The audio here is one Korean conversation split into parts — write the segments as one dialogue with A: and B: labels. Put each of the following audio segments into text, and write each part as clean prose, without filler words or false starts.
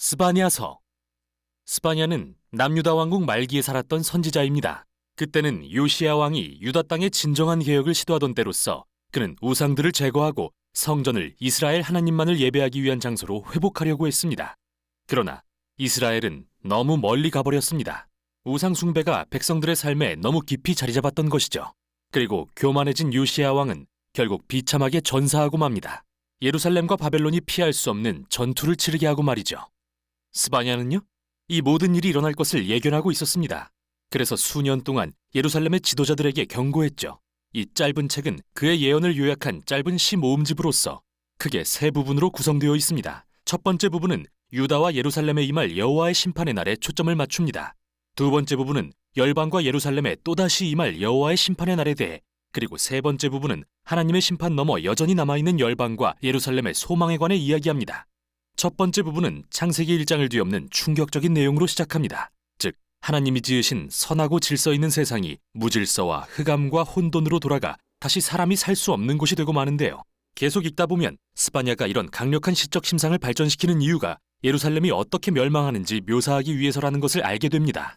A: 스바냐서. 스바냐는 남유다 왕국 말기에 살았던 선지자입니다. 그때는 요시야 왕이 유다 땅의 진정한 개혁을 시도하던 때로서 그는 우상들을 제거하고 성전을 이스라엘 하나님만을 예배하기 위한 장소로 회복하려고 했습니다. 그러나 이스라엘은 너무 멀리 가버렸습니다. 우상 숭배가 백성들의 삶에 너무 깊이 자리 잡았던 것이죠. 그리고 교만해진 요시야 왕은 결국 비참하게 전사하고 맙니다. 예루살렘과 바벨론이 피할 수 없는 전투를 치르게 하고 말이죠. 스바냐는요, 이 모든 일이 일어날 것을 예견하고 있었습니다. 그래서 수년 동안 예루살렘의 지도자들에게 경고했죠. 이 짧은 책은 그의 예언을 요약한 짧은 시 모음집으로서 크게 세 부분으로 구성되어 있습니다. 첫 번째 부분은 유다와 예루살렘에 임할 여호와의 심판의 날에 초점을 맞춥니다. 두 번째 부분은 열방과 예루살렘에 또다시 임할 여호와의 심판의 날에 대해, 그리고 세 번째 부분은 하나님의 심판 너머 여전히 남아있는 열방과 예루살렘의 소망에 관해 이야기합니다. 첫 번째 부분은 창세기 1장을 뒤엎는 충격적인 내용으로 시작합니다. 즉, 하나님이 지으신 선하고 질서 있는 세상이 무질서와 흑암과 혼돈으로 돌아가 다시 사람이 살 수 없는 곳이 되고 마는데요. 계속 읽다 보면 스바냐가 이런 강력한 시적 심상을 발전시키는 이유가 예루살렘이 어떻게 멸망하는지 묘사하기 위해서라는 것을 알게 됩니다.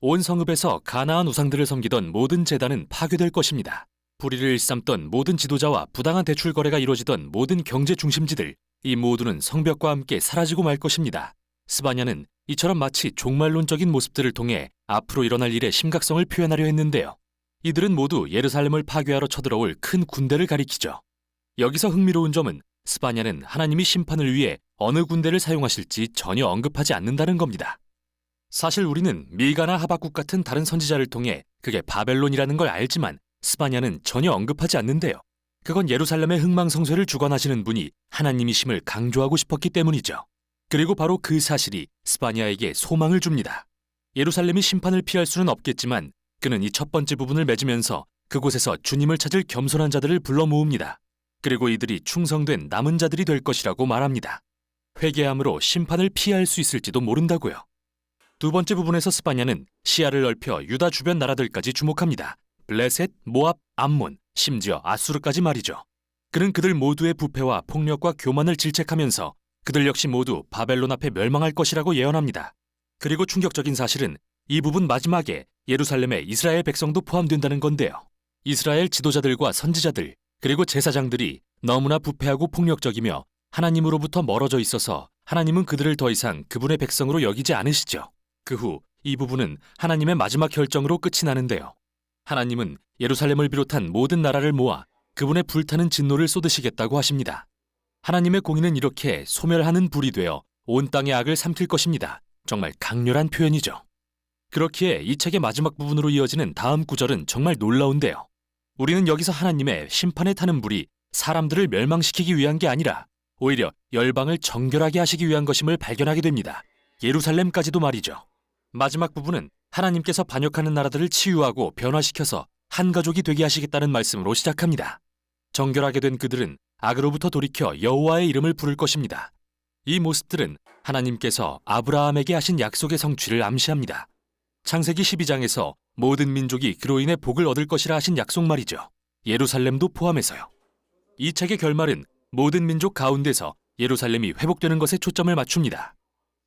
A: 온 성읍에서 가나안 우상들을 섬기던 모든 제단은 파괴될 것입니다. 불의를 일삼던 모든 지도자와 부당한 대출 거래가 이루어지던 모든 경제 중심지들, 이 모두는 성벽과 함께 사라지고 말 것입니다. 스바냐는 이처럼 마치 종말론적인 모습들을 통해 앞으로 일어날 일의 심각성을 표현하려 했는데요. 이들은 모두 예루살렘을 파괴하러 쳐들어올 큰 군대를 가리키죠. 여기서 흥미로운 점은 스바냐는 하나님이 심판을 위해 어느 군대를 사용하실지 전혀 언급하지 않는다는 겁니다. 사실 우리는 밀가나 하박국 같은 다른 선지자를 통해 그게 바벨론이라는 걸 알지만 스바냐는 전혀 언급하지 않는데요. 그건 예루살렘의 흥망성쇠를 주관하시는 분이 하나님이심을 강조하고 싶었기 때문이죠. 그리고 바로 그 사실이 스바냐에게 소망을 줍니다. 예루살렘이 심판을 피할 수는 없겠지만 그는 이 첫 번째 부분을 맺으면서 그곳에서 주님을 찾을 겸손한 자들을 불러 모읍니다. 그리고 이들이 충성된 남은 자들이 될 것이라고 말합니다. 회개함으로 심판을 피할 수 있을지도 모른다고요. 두 번째 부분에서 스바냐는 시야를 넓혀 유다 주변 나라들까지 주목합니다. 블레셋, 모압, 암몬, 심지어 아수르까지 말이죠. 그는 그들 모두의 부패와 폭력과 교만을 질책하면서 그들 역시 모두 바벨론 앞에 멸망할 것이라고 예언합니다. 그리고 충격적인 사실은 이 부분 마지막에 예루살렘에 이스라엘 백성도 포함된다는 건데요. 이스라엘 지도자들과 선지자들, 그리고 제사장들이 너무나 부패하고 폭력적이며 하나님으로부터 멀어져 있어서 하나님은 그들을 더 이상 그분의 백성으로 여기지 않으시죠. 그 후 이 부분은 하나님의 마지막 결정으로 끝이 나는데요. 하나님은 예루살렘을 비롯한 모든 나라를 모아 그분의 불타는 진노를 쏟으시겠다고 하십니다. 하나님의 공의는 이렇게 소멸하는 불이 되어 온 땅의 악을 삼킬 것입니다. 정말 강렬한 표현이죠. 그렇기에 이 책의 마지막 부분으로 이어지는 다음 구절은 정말 놀라운데요. 우리는 여기서 하나님의 심판에 타는 불이 사람들을 멸망시키기 위한 게 아니라 오히려 열방을 정결하게 하시기 위한 것임을 발견하게 됩니다. 예루살렘까지도 말이죠. 마지막 부분은 하나님께서 반역하는 나라들을 치유하고 변화시켜서 한 가족이 되게 하시겠다는 말씀으로 시작합니다. 정결하게 된 그들은 악으로부터 돌이켜 여호와의 이름을 부를 것입니다. 이 모습들은 하나님께서 아브라함에게 하신 약속의 성취를 암시합니다. 창세기 12장에서 모든 민족이 그로 인해 복을 얻을 것이라 하신 약속 말이죠. 예루살렘도 포함해서요. 이 책의 결말은 모든 민족 가운데서 예루살렘이 회복되는 것에 초점을 맞춥니다.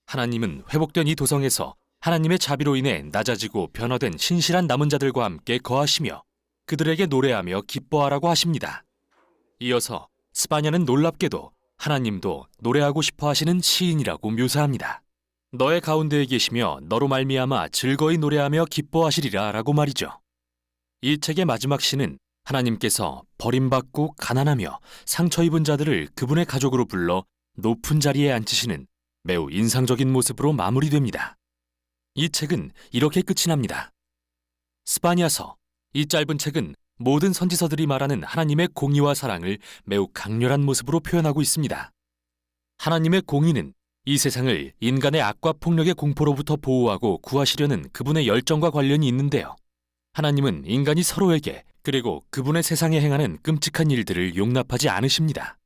A: 하나님은 회복된 이 도성에서 하나님의 자비로 인해 낮아지고 변화된 신실한 남은 자들과 함께 거하시며 그들에게 노래하며 기뻐하라고 하십니다. 이어서 스바냐는 놀랍게도 하나님도 노래하고 싶어 하시는 시인이라고 묘사합니다. 너의 가운데에 계시며 너로 말미암아 즐거이 노래하며 기뻐하시리라 라고 말이죠. 이 책의 마지막 시는 하나님께서 버림받고 가난하며 상처 입은 자들을 그분의 가족으로 불러 높은 자리에 앉히시는 매우 인상적인 모습으로 마무리됩니다. 이 책은 이렇게 끝이 납니다. 스바냐서. 이 짧은 책은 모든 선지서들이 말하는 하나님의 공의와 사랑을 매우 강렬한 모습으로 표현하고 있습니다. 하나님의 공의는 이 세상을 인간의 악과 폭력의 공포로부터 보호하고 구하시려는 그분의 열정과 관련이 있는데요. 하나님은 인간이 서로에게 그리고 그분의 세상에 행하는 끔찍한 일들을 용납하지 않으십니다.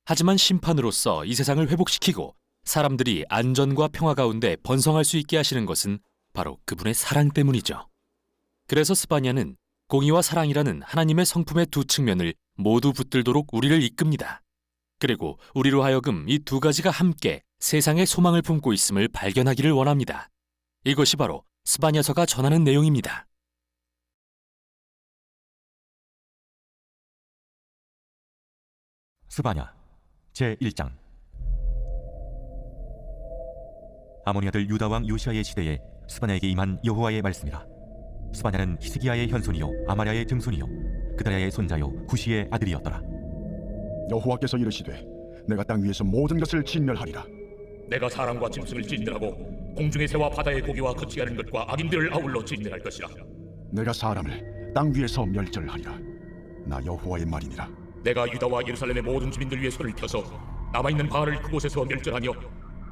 A: 하지만 심판으로서 이 세상을 회복시키고 사람들이 안전과 평화 가운데 번성할 수 있게 하시는 것은 바로 그분의 사랑 때문이죠. 그래서 스바냐는 공의와 사랑이라는 하나님의 성품의 두 측면을 모두 붙들도록 우리를 이끕니다. 그리고 우리로 하여금 이 두 가지가 함께 세상에 소망을 품고 있음을 발견하기를 원합니다. 이것이 바로 스바냐서가 전하는 내용입니다.
B: 스바냐 제1장. 아모니 아들 유다 왕 요시아의 시대에 스바냐에게 임한 여호와의 말씀이라. 스바냐는 히스기야의 현손이요 아마랴의 증손이요 그다랴의 손자요 구시의 아들이었더라.
C: 여호와께서 이르시되 내가 땅 위에서 모든 것을 진멸하리라.
D: 내가 사람과 짐승을 진멸하고 공중의 새와 바다의 고기와 거치하는 것과 악인들을 아울러 진멸할 것이라.
C: 내가 사람을 땅 위에서 멸절하리라. 나 여호와의 말이니라.
D: 내가 유다와 예루살렘의 모든 주민들 위에 손을 펴서 남아있는 바알을 그곳에서 멸절하며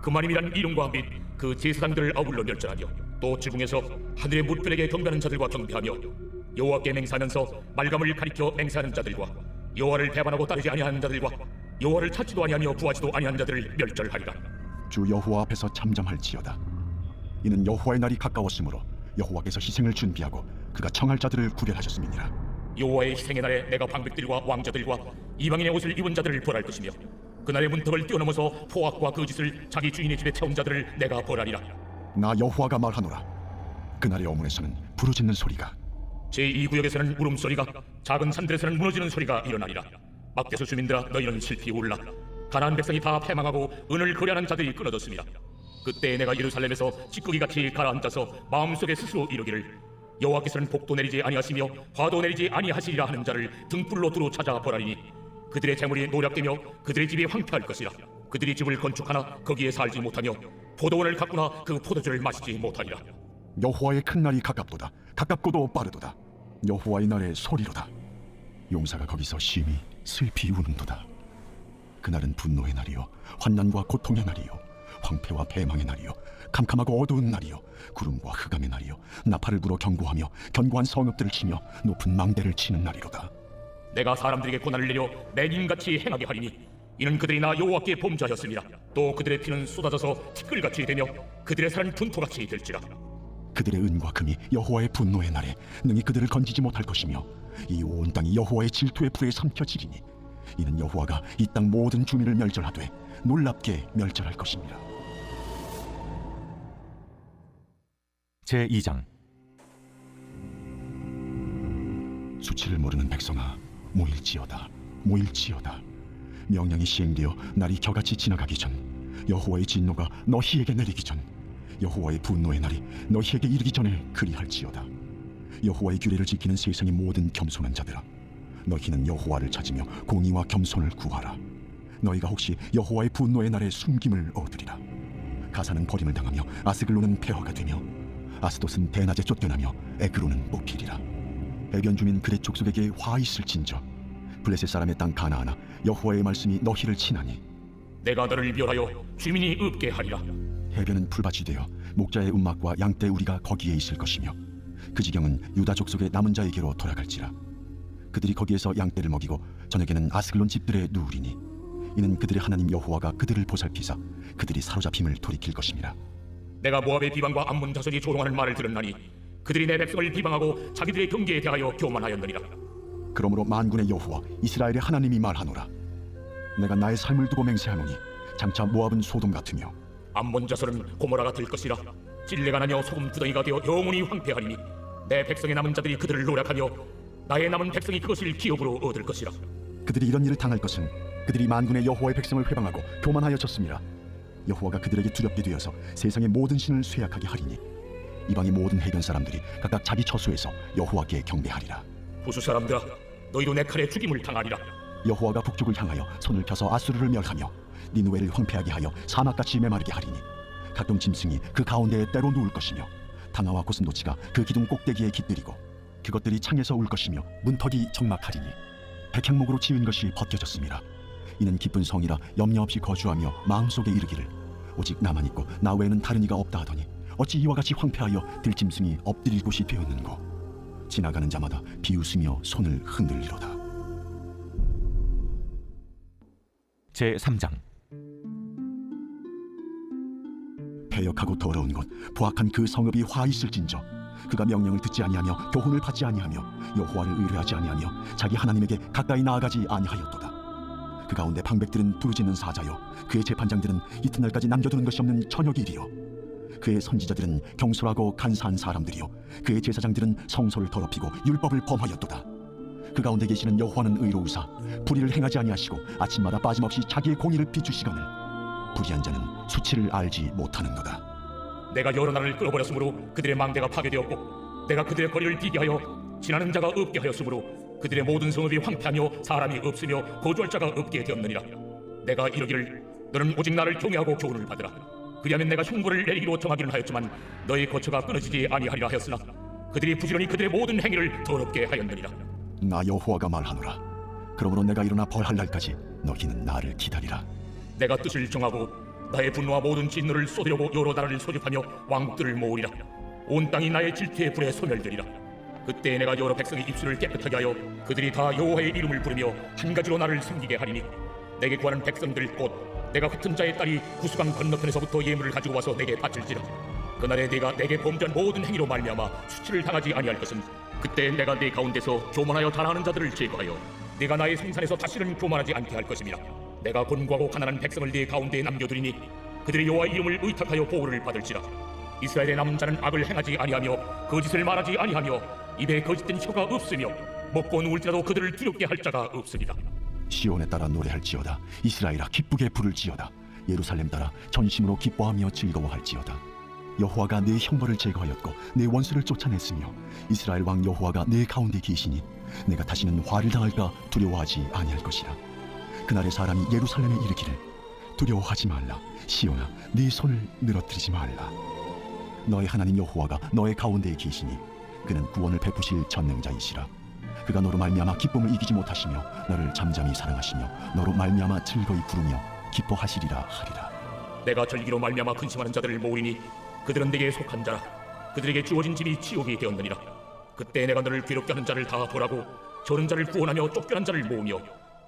D: 그만임이란 이름과 및 그 제사장들을 아울러 멸절하며 또 지붕에서 하늘의 무릇들에게 경배하는 자들과 경배하며 여호와께 맹세하면서 말감을 가리켜 맹세하는 자들과 여호와를 배반하고 따르지 아니하는 자들과 여호와를 찾지도 아니하며 구하지도 아니하는 자들을 멸절하리라.
C: 주 여호와 앞에서 잠잠할지어다. 이는 여호와의 날이 가까웠으므로 여호와께서 희생을 준비하고 그가 청할 자들을 구별하셨음이니라.
D: 여호와의 희생의 날에 내가 방백들과 왕자들과 이방인의 옷을 입은 자들을 벌할 것이며 그날의 문턱을 뛰어넘어서 포악과 거짓을 자기 주인의 집에 채운 자들을 내가 벌하리라.
C: 나 여호와가 말하노라. 그날의 어문에서는 부르짖는 소리가,
D: 제2구역에서는 울음소리가, 작은 산들에서는 무너지는 소리가 일어나리라. 막대수 주민들아, 너희는 슬피 울라. 가나안 백성이 다 패망하고 은을 거래하는 자들이 끊어졌습니다. 그때 내가 예루살렘에서 찌꺼기같이 가라앉아서 마음속에 스스로 이르기를, 여호와께서는 복도 내리지 아니하시며 화도 내리지 아니하시리라 하는 자를 등불로 두루 찾아 보라리니 그들의 재물이 노략되며 그들의 집이 황폐할 것이라. 그들이 집을 건축하나 거기에 살지 못하며 포도원을 가꾸나 그 포도주를 마시지 못하리라.
C: 여호와의 큰 날이 가깝도다. 가깝고도 빠르도다. 여호와의 날의 소리로다. 용사가 거기서 심히 슬피 우는도다. 그날은 분노의 날이요 환난과 고통의 날이요 황폐와 패망의 날이요 캄캄하고 어두운 날이요 구름과 흑암의 날이요 나팔을 불어 경고하며 견고한 성읍들을 치며 높은 망대를 치는 날이로다.
D: 내가 사람들에게 고난을 내려 맹인같이 행하게 하리니 이는 그들이 나 여호와께 범죄하였습니다. 또 그들의 피는 쏟아져서 티끌같이 되며 그들의 살은 분토같이 될지라.
C: 그들의 은과 금이 여호와의 분노의 날에 능히 그들을 건지지 못할 것이며 이 온 땅이 여호와의 질투의 불에 삼켜지리니 이는 여호와가 이 땅 모든 주민을 멸절하되 놀랍게 멸절할 것입니다.
B: 제2장.
C: 수치를 모르는 백성아, 모일지어다. 모일지어다. 명령이 시행되어 날이 겨같이 지나가기 전, 여호와의 진노가 너희에게 내리기 전, 여호와의 분노의 날이 너희에게 이르기 전에 그리할지어다. 여호와의 규례를 지키는 세상의 모든 겸손한 자들아, 너희는 여호와를 찾으며 공의와 겸손을 구하라. 너희가 혹시 여호와의 분노의 날에 숨김을 얻으리라. 가사는 버림을 당하며 아스글론은 폐허가 되며 아스돗은 대낮에 쫓겨나며 에그론은 뽑히리라. 해변 주민 그렛 족속에게 화 있을진저, 블레셋 사람의 땅 가나안아, 여호와의 말씀이 너희를 친하니
D: 내가 너를 멸하여 주민이 없게 하리라.
C: 해변은 풀밭이 되어 목자의 움막과 양떼 우리가 거기에 있을 것이며 그 지경은 유다 족속의 남은 자에게로 돌아갈지라. 그들이 거기에서 양떼를 먹이고 저녁에는 아스글론 집들에 누우리니 이는 그들의 하나님 여호와가 그들을 보살피사 그들이 사로잡힘을 돌이킬 것임이라.
D: 내가 모압의 비방과 암몬 자손이 조롱하는 말을 들었나니 그들이 내 백성을 비방하고 자기들의 경계에 대하여 교만하였느니라.
C: 그러므로 만군의 여호와 이스라엘의 하나님이 말하노라. 내가 나의 삶을 두고 맹세하노니 장차 모압은 소돔 같으며
D: 암몬 자손은 고모라가 될 것이라. 찔레가 나며 소금 두덩이가 되어 영원히 황폐하리니 내 백성의 남은 자들이 그들을 노략하며 나의 남은 백성이 그것을 기업으로 얻을 것이라.
C: 그들이 이런 일을 당할 것은 그들이 만군의 여호와의 백성을 회방하고 교만하여 졌습니다. 여호와가 그들에게 두렵게 되어서 세상의 모든 신을 쇠약하게 하리니 이방의 모든 해변 사람들이 각각 자기 처소에서 여호와께 경배하리라.
D: 부수 사람들아, 너희도 내 칼에 죽임을 당하리라.
C: 여호와가 북쪽을 향하여 손을 펴서 아수르를 멸하며 니느웨를 황폐하게 하여 사막같이 메마르게 하리니 각종 짐승이 그 가운데에 때로 누울 것이며 당아와 고슴도치가 그 기둥 꼭대기에 깃들이고 그것들이 창에서 울 것이며 문턱이 적막하리니 백향목으로 지은 것이 벗겨졌습니다. 이는 기쁜 성이라 염려 없이 거주하며 마음속에 이르기를 오직 나만 있고 나 외에는 다른 이가 없다 하더니 어찌 이와 같이 황폐하여 들짐승이 엎드릴 곳이 되었는고. 지나가는 자마다 비웃으며 손을 흔들리로다.
B: 제3장.
C: 패역하고 더러운 곳 포악한 그 성읍이 화 있을진저, 그가 명령을 듣지 아니하며 교훈을 받지 아니하며 여호와를 의뢰하지 아니하며 자기 하나님에게 가까이 나아가지 아니하였도다. 그 가운데 방백들은 부르짖는 사자요, 그의 재판장들은 이튿날까지 남겨두는 것이 없는 저녁일이요, 그의 선지자들은 경솔하고 간사한 사람들이요, 그의 제사장들은 성소를 더럽히고 율법을 범하였도다. 그 가운데 계시는 여호와는 의로우사 불의를 행하지 아니하시고 아침마다 빠짐없이 자기의 공의를 비추시거늘 불의한 자는 수치를 알지 못하는도다.
D: 내가 여러 나라를 끌어버렸으므로 그들의 망대가 파괴되었고 내가 그들의 거리를 비게 하여 지나는 자가 없게 하였으므로 그들의 모든 성읍이 황폐하며 사람이 없으며 거주할 자가 없게 되었느니라. 내가 이르기를 너는 오직 나를 경외하고 교훈을 받으라. 그리하면 내가 형벌을 내리기로 정하기는 하였지만 너의 거처가 끊어지지 아니하리라 하였으나 그들이 부지런히 그들의 모든 행위를 더럽게 하였느니라.
C: 나 여호와가 말하노라. 그러므로 내가 일어나 벌할 날까지 너희는 나를 기다리라.
D: 내가 뜻을 정하고 나의 분노와 모든 진노를 쏟으려고 여러 나라를 소집하며 왕들을 모으리라. 온 땅이 나의 질투의 불에 소멸되리라. 그때 내가 여러 백성의 입술을 깨끗하게 하여 그들이 다 여호와의 이름을 부르며 한 가지로 나를 섬기게 하리니 내게 구하는 백성들 곧 내가 흩은 자의 딸이 구수강 건너편에서부터 예물을 가지고 와서 내게 바칠지라. 그날에 네가 내게 범죄한 모든 행위로 말미암아 수치를 당하지 아니할 것은 그때 내가 네 가운데서 교만하여 자랑하는 자들을 제거하여 네가 나의 생산에서 다시는 교만하지 않게 할 것임이라. 내가 곤고하고 가난한 백성을 네 가운데에 남겨두리니 그들이 여호와의 이름을 의탁하여 보호를 받을지라. 이스라엘의 남은 자는 악을 행하지 아니하며 거짓을 말하지 아니하며 입에 거짓된 혀가 없으며 먹고 누울지라도 그들을 두렵게 할 자가 없으리라.
C: 시온에 따라 노래할지어다. 이스라엘아 기쁘게 부를지어다. 예루살렘 따라 전심으로 기뻐하며 즐거워할지어다. 여호와가 내 형벌을 제거하였고 내 원수를 쫓아냈으며 이스라엘 왕 여호와가 내 가운데 계시니 내가 다시는 화를 당할까 두려워하지 아니할 것이라. 그날에 사람이 예루살렘에 이르기를 두려워하지 말라. 시온아 네 손을 늘어뜨리지 말라. 너의 하나님 여호와가 너의 가운데에 계시니 그는 구원을 베푸실 전능자이시라. 그가 너로 말미암아 기쁨을 이기지 못하시며 너를 잠잠히 사랑하시며 너로 말미암아 즐거이 부르며 기뻐하시리라 하리라.
D: 내가 절기로 말미암아 근심하는 자들을 모으리니 그들은 내게 속한 자라. 그들에게 주어진 집이 지옥이 되었느니라. 그때 내가 너를 괴롭게 하는 자를 다 벌하고 저는 자를 구원하며 쫓겨난 자를 모으며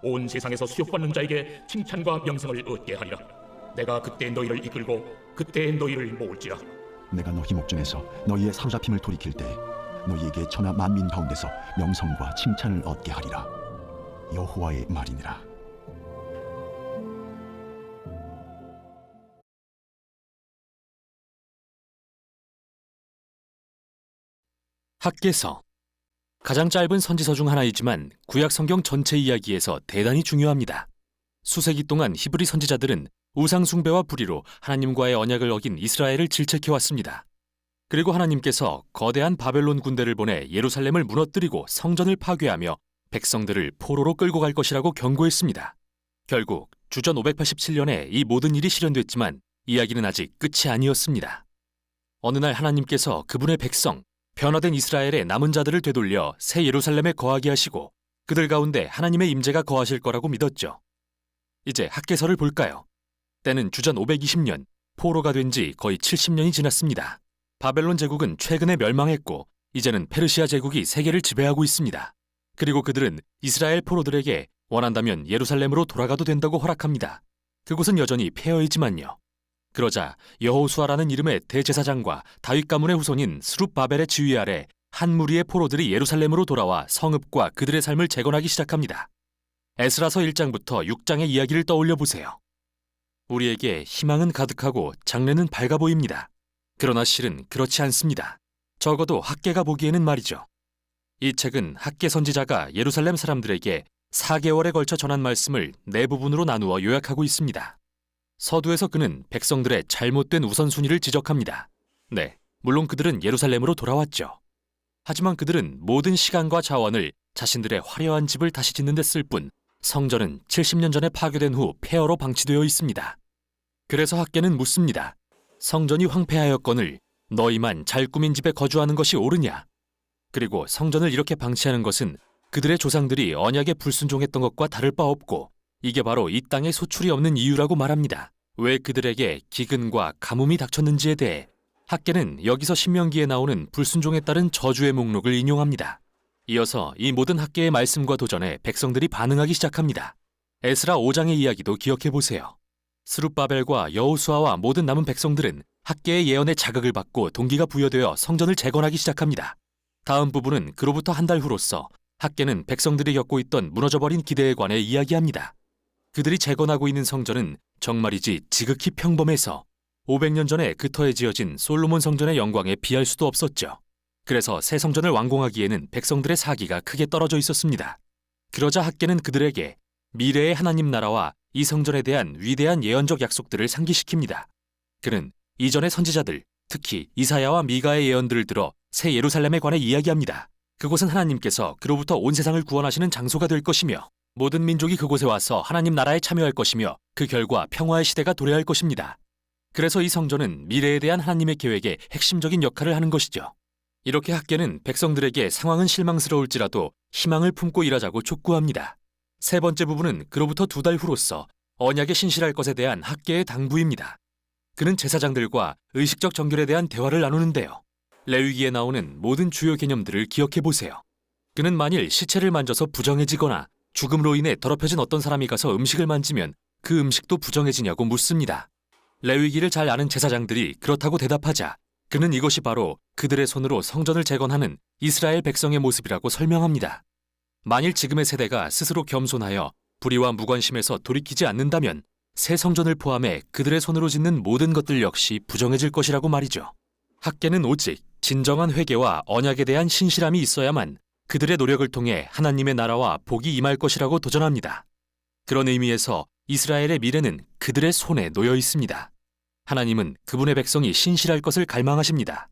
D: 온 세상에서 수욕받는 자에게 칭찬과 명성을 얻게 하리라. 내가 그때 너희를 이끌고 그때 너희를 모을지라.
C: 내가 너희 목전에서 너희의 사로잡힘을 돌이킬 때 너희에게 천하 만민 가운데서 명성과 칭찬을 얻게 하리라. 여호와의 말이니라.
A: 학개서. 가장 짧은 선지서 중 하나이지만 구약 성경 전체 이야기에서 대단히 중요합니다. 수세기 동안 히브리 선지자들은 우상 숭배와 불의로 하나님과의 언약을 어긴 이스라엘을 질책해왔습니다. 그리고 하나님께서 거대한 바벨론 군대를 보내 예루살렘을 무너뜨리고 성전을 파괴하며 백성들을 포로로 끌고 갈 것이라고 경고했습니다. 결국 주전 587년에 이 모든 일이 실현됐지만 이야기는 아직 끝이 아니었습니다. 어느 날 하나님께서 그분의 백성, 변화된 이스라엘의 남은 자들을 되돌려 새 예루살렘에 거하게 하시고 그들 가운데 하나님의 임재가 거하실 거라고 믿었죠. 이제 학개서를 볼까요? 때는 주전 520년, 포로가 된 지 거의 70년이 지났습니다. 바벨론 제국은 최근에 멸망했고 이제는 페르시아 제국이 세계를 지배하고 있습니다. 그리고 그들은 이스라엘 포로들에게 원한다면 예루살렘으로 돌아가도 된다고 허락합니다. 그곳은 여전히 폐허이지만요. 그러자 여호수아라는 이름의 대제사장과 다윗 가문의 후손인 스룹바벨의 지휘 아래 한 무리의 포로들이 예루살렘으로 돌아와 성읍과 그들의 삶을 재건하기 시작합니다. 에스라서 1장부터 6장의 이야기를 떠올려 보세요. 우리에게 희망은 가득하고 장래는 밝아 보입니다. 그러나 실은 그렇지 않습니다. 적어도 학개가 보기에는 말이죠. 이 책은 학개 선지자가 예루살렘 사람들에게 4개월에 걸쳐 전한 말씀을 4부분으로 나누어 요약하고 있습니다. 서두에서 그는 백성들의 잘못된 우선순위를 지적합니다. 네, 물론 그들은 예루살렘으로 돌아왔죠. 하지만 그들은 모든 시간과 자원을 자신들의 화려한 집을 다시 짓는 데 쓸 뿐 성전은 70년 전에 파괴된 후 폐허로 방치되어 있습니다. 그래서 학개는 묻습니다. 성전이 황폐하였거늘 너희만 잘 꾸민 집에 거주하는 것이 옳으냐? 그리고 성전을 이렇게 방치하는 것은 그들의 조상들이 언약에 불순종했던 것과 다를 바 없고 이게 바로 이 땅에 소출이 없는 이유라고 말합니다. 왜 그들에게 기근과 가뭄이 닥쳤는지에 대해 학개는 여기서 신명기에 나오는 불순종에 따른 저주의 목록을 인용합니다. 이어서 이 모든 학개의 말씀과 도전에 백성들이 반응하기 시작합니다. 에스라 5장의 이야기도 기억해 보세요. 스룹바벨과 여호수아와 모든 남은 백성들은 학개의 예언에 자극을 받고 동기가 부여되어 성전을 재건하기 시작합니다. 다음 부분은 그로부터 한 달 후로서 학개는 백성들이 겪고 있던 무너져버린 기대에 관해 이야기합니다. 그들이 재건하고 있는 성전은 정말이지 지극히 평범해서 500년 전에 그 터에 지어진 솔로몬 성전의 영광에 비할 수도 없었죠. 그래서 새 성전을 완공하기에는 백성들의 사기가 크게 떨어져 있었습니다. 그러자 학계는 그들에게 미래의 하나님 나라와 이 성전에 대한 위대한 예언적 약속들을 상기시킵니다. 그는 이전의 선지자들, 특히 이사야와 미가의 예언들을 들어 새 예루살렘에 관해 이야기합니다. 그곳은 하나님께서 그로부터 온 세상을 구원하시는 장소가 될 것이며 모든 민족이 그곳에 와서 하나님 나라에 참여할 것이며 그 결과 평화의 시대가 도래할 것입니다. 그래서 이 성전은 미래에 대한 하나님의 계획에 핵심적인 역할을 하는 것이죠. 이렇게 학계는 백성들에게 상황은 실망스러울지라도 희망을 품고 일하자고 촉구합니다. 세 번째 부분은 그로부터 2달 후로서 언약에 신실할 것에 대한 학계의 당부입니다. 그는 제사장들과 의식적 정결에 대한 대화를 나누는데요. 레위기에 나오는 모든 주요 개념들을 기억해 보세요. 그는 만일 시체를 만져서 부정해지거나 죽음으로 인해 더럽혀진 어떤 사람이 가서 음식을 만지면 그 음식도 부정해지냐고 묻습니다. 레위기를 잘 아는 제사장들이 그렇다고 대답하자 그는 이것이 바로 그들의 손으로 성전을 재건하는 이스라엘 백성의 모습이라고 설명합니다. 만일 지금의 세대가 스스로 겸손하여 불의와 무관심에서 돌이키지 않는다면 새 성전을 포함해 그들의 손으로 짓는 모든 것들 역시 부정해질 것이라고 말이죠. 학계는 오직 진정한 회개와 언약에 대한 신실함이 있어야만 그들의 노력을 통해 하나님의 나라와 복이 임할 것이라고 도전합니다. 그런 의미에서 이스라엘의 미래는 그들의 손에 놓여 있습니다. 하나님은 그분의 백성이 신실할 것을 갈망하십니다.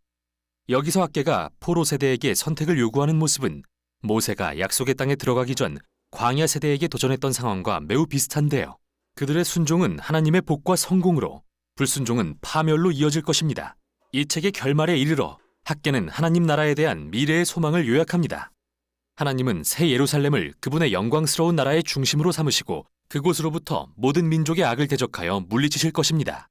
A: 여기서 학계가 포로 세대에게 선택을 요구하는 모습은 모세가 약속의 땅에 들어가기 전 광야 세대에게 도전했던 상황과 매우 비슷한데요. 그들의 순종은 하나님의 복과 성공으로, 불순종은 파멸로 이어질 것입니다. 이 책의 결말에 이르러 학계는 하나님 나라에 대한 미래의 소망을 요약합니다. 하나님은 새 예루살렘을 그분의 영광스러운 나라의 중심으로 삼으시고 그곳으로부터 모든 민족의 악을 대적하여 물리치실 것입니다.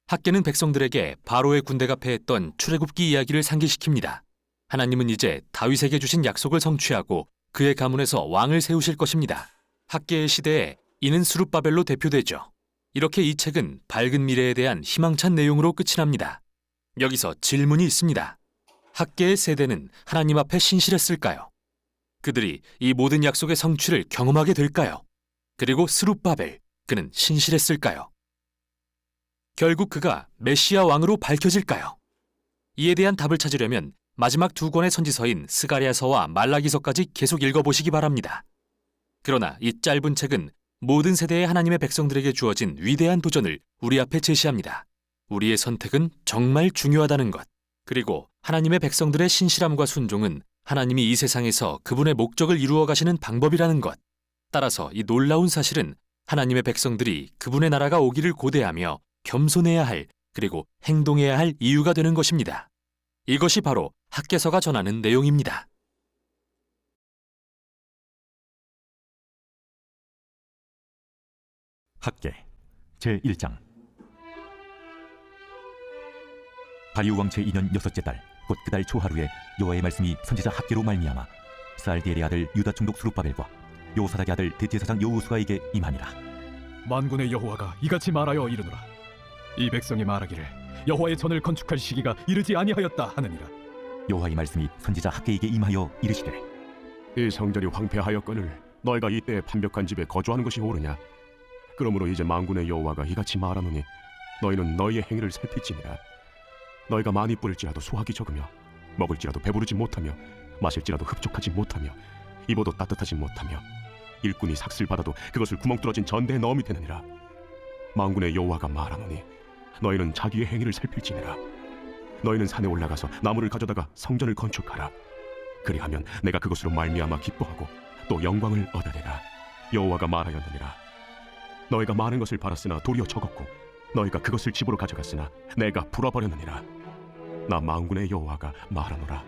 A: 학계는 백성들에게 바로의 군대가 패했던 출애굽기 이야기를 상기시킵니다. 하나님은 이제 다윗에게 주신 약속을 성취하고 그의 가문에서 왕을 세우실 것입니다. 학계의 시대에 이는 스룹바벨로 대표되죠. 이렇게 이 책은 밝은 미래에 대한 희망찬 내용으로 끝이 납니다. 여기서 질문이 있습니다. 학계의 세대는 하나님 앞에 신실했을까요? 그들이 이 모든 약속의 성취를 경험하게 될까요? 그리고 스룹바벨, 그는 신실했을까요? 결국 그가 메시아 왕으로 밝혀질까요? 이에 대한 답을 찾으려면 마지막 2권의 선지서인 스가랴서와 말라기서까지 계속 읽어보시기 바랍니다. 그러나 이 짧은 책은 모든 세대의 하나님의 백성들에게 주어진 위대한 도전을 우리 앞에 제시합니다. 우리의 선택은 정말 중요하다는 것, 그리고 하나님의 백성들의 신실함과 순종은 하나님이 이 세상에서 그분의 목적을 이루어 가시는 방법이라는 것. 따라서 이 놀라운 사실은 하나님의 백성들이 그분의 나라가 오기를 고대하며 겸손해야 할, 그리고 행동해야 할 이유가 되는 것입니다. 이것이 바로 학계서가 전하는 내용입니다.
B: 학계 제1장. 다리우 왕 제2년 6째 달, 곧 그 달 초하루에 여호와의 말씀이 선지자 학계로 말미암아 스알디엘의 아들 유다 총독 스룹바벨과 요사닥의 아들 대제사장 여호수아에게 임하니라.
E: 만군의 여호와가 이같이 말하여 이르노라. 이 백성이 말하기를 여호와의 전을 건축할 시기가 이르지 아니하였다 하느니라.
B: 여호와의 말씀이 선지자 학계에게 임하여 이르시되,
C: 이 성전이 황폐하였거늘 너희가 이때 판벽한 집에 거주하는 것이 옳으냐? 그러므로 이제 만군의 여호와가 이같이 말하노니 너희는 너희의 행위를 살필지니라. 너희가 많이 뿌릴지라도 수확이 적으며 먹을지라도 배부르지 못하며 마실지라도 흡족하지 못하며 입어도 따뜻하지 못하며 일꾼이 삭슬 받아도 그것을 구멍 뚫어진 전대에 넣음이 되느니라. 만군의 여호와가 말하노니 너희는 자기의 행위를 살필지니라. 너희는 산에 올라가서 나무를 가져다가 성전을 건축하라. 그리하면 내가 그것으로 말미암아 기뻐하고 또 영광을 얻으리라. 여호와가 말하였느니라. 너희가 많은 것을 바랐으나 도리어 적었고 너희가 그것을 집으로 가져갔으나 내가 불어버렸느니라. 나 만군의 여호와가 말하노라.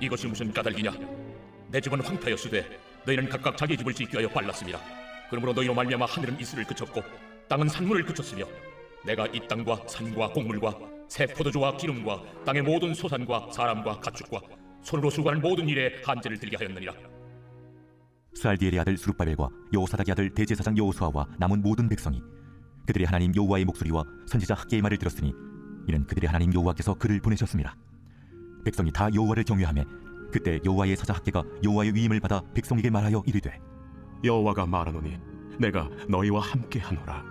D: 이것이 무슨 까닭이냐? 내 집은 황폐였으되 너희는 각각 자기 집을 짓기 위하여 발랐습니다. 그러므로 너희로 말미암아 하늘은 이슬을 그쳤고 땅은 산물을 그쳤으며 내가 이 땅과 산과 곡물과 새 포도주와 기름과 땅의 모든 소산과 사람과 가축과 손으로 수고하는 모든 일에 한제를 들게 하였느니라.
B: 스알디엘의 아들 스룹바벨과 여호사닥의 아들 대제사장 여호수아와 남은 모든 백성이 그들의 하나님 여호와의 목소리와 선지자 학계의 말을 들었으니 이는 그들의 하나님 여호와께서 그를 보내셨습니다. 백성이 다 여호와를 경외하며 그때 여호와의 사자 학계가 여호와의 위임을 받아 백성에게 말하여 이르되,
C: 여호와가 말하노니 내가 너희와 함께하노라.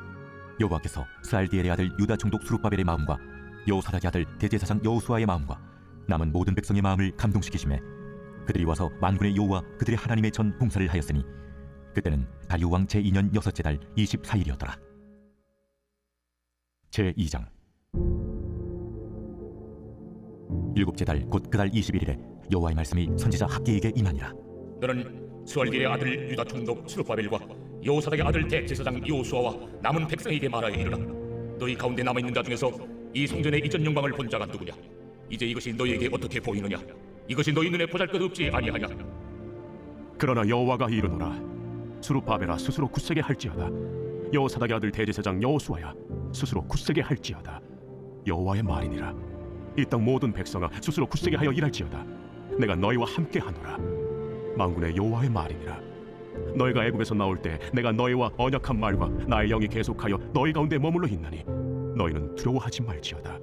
B: 여호와께서 스알디엘의 아들 유다 총독 수룹바벨의 마음과 여호사닥의 아들 대제사장 여호수아의 마음과 남은 모든 백성의 마음을 감동시키심에 그들이 와서 만군의 여호와 그들의 하나님의 전 봉사를 하였으니 그때는 다리오 왕 제2년 6째 달 24일이었더라. 제2장 7째 달 곧 그 달 21일에 여호와의 말씀이 선지자 학개에게 임하니라.
D: 너는 스월길의 아들 유다 총독 스룹바벨과 여호사닥의 아들 대제사장 여호수아와 남은 백성에게 말하여 이르라. 너희 가운데 남아있는 자 중에서 이 성전의 이전 영광을 본 자가 누구냐? 이제 이것이 너희에게 어떻게 보이느냐? 이것이 너희 눈에 보잘것없지 아니하냐?
F: 그러나 여호와가 이르노라. 수룹바벨아 스스로 굳세게 할지어다. 여호사닥의 아들 대제사장 여호수아야 스스로 굳세게 할지어다. 여호와의 말이니라. 이 땅 모든 백성아 스스로 굳세게 하여 일할지어다. 내가 너희와 함께하노라. 만군의 여호와의 말이니라. 너희가 애굽에서 나올 때 내가 너희와 언약한 말과 나의 영이 계속하여 너희 가운데 머물러 있나니 너희는 두려워하지 말지어다.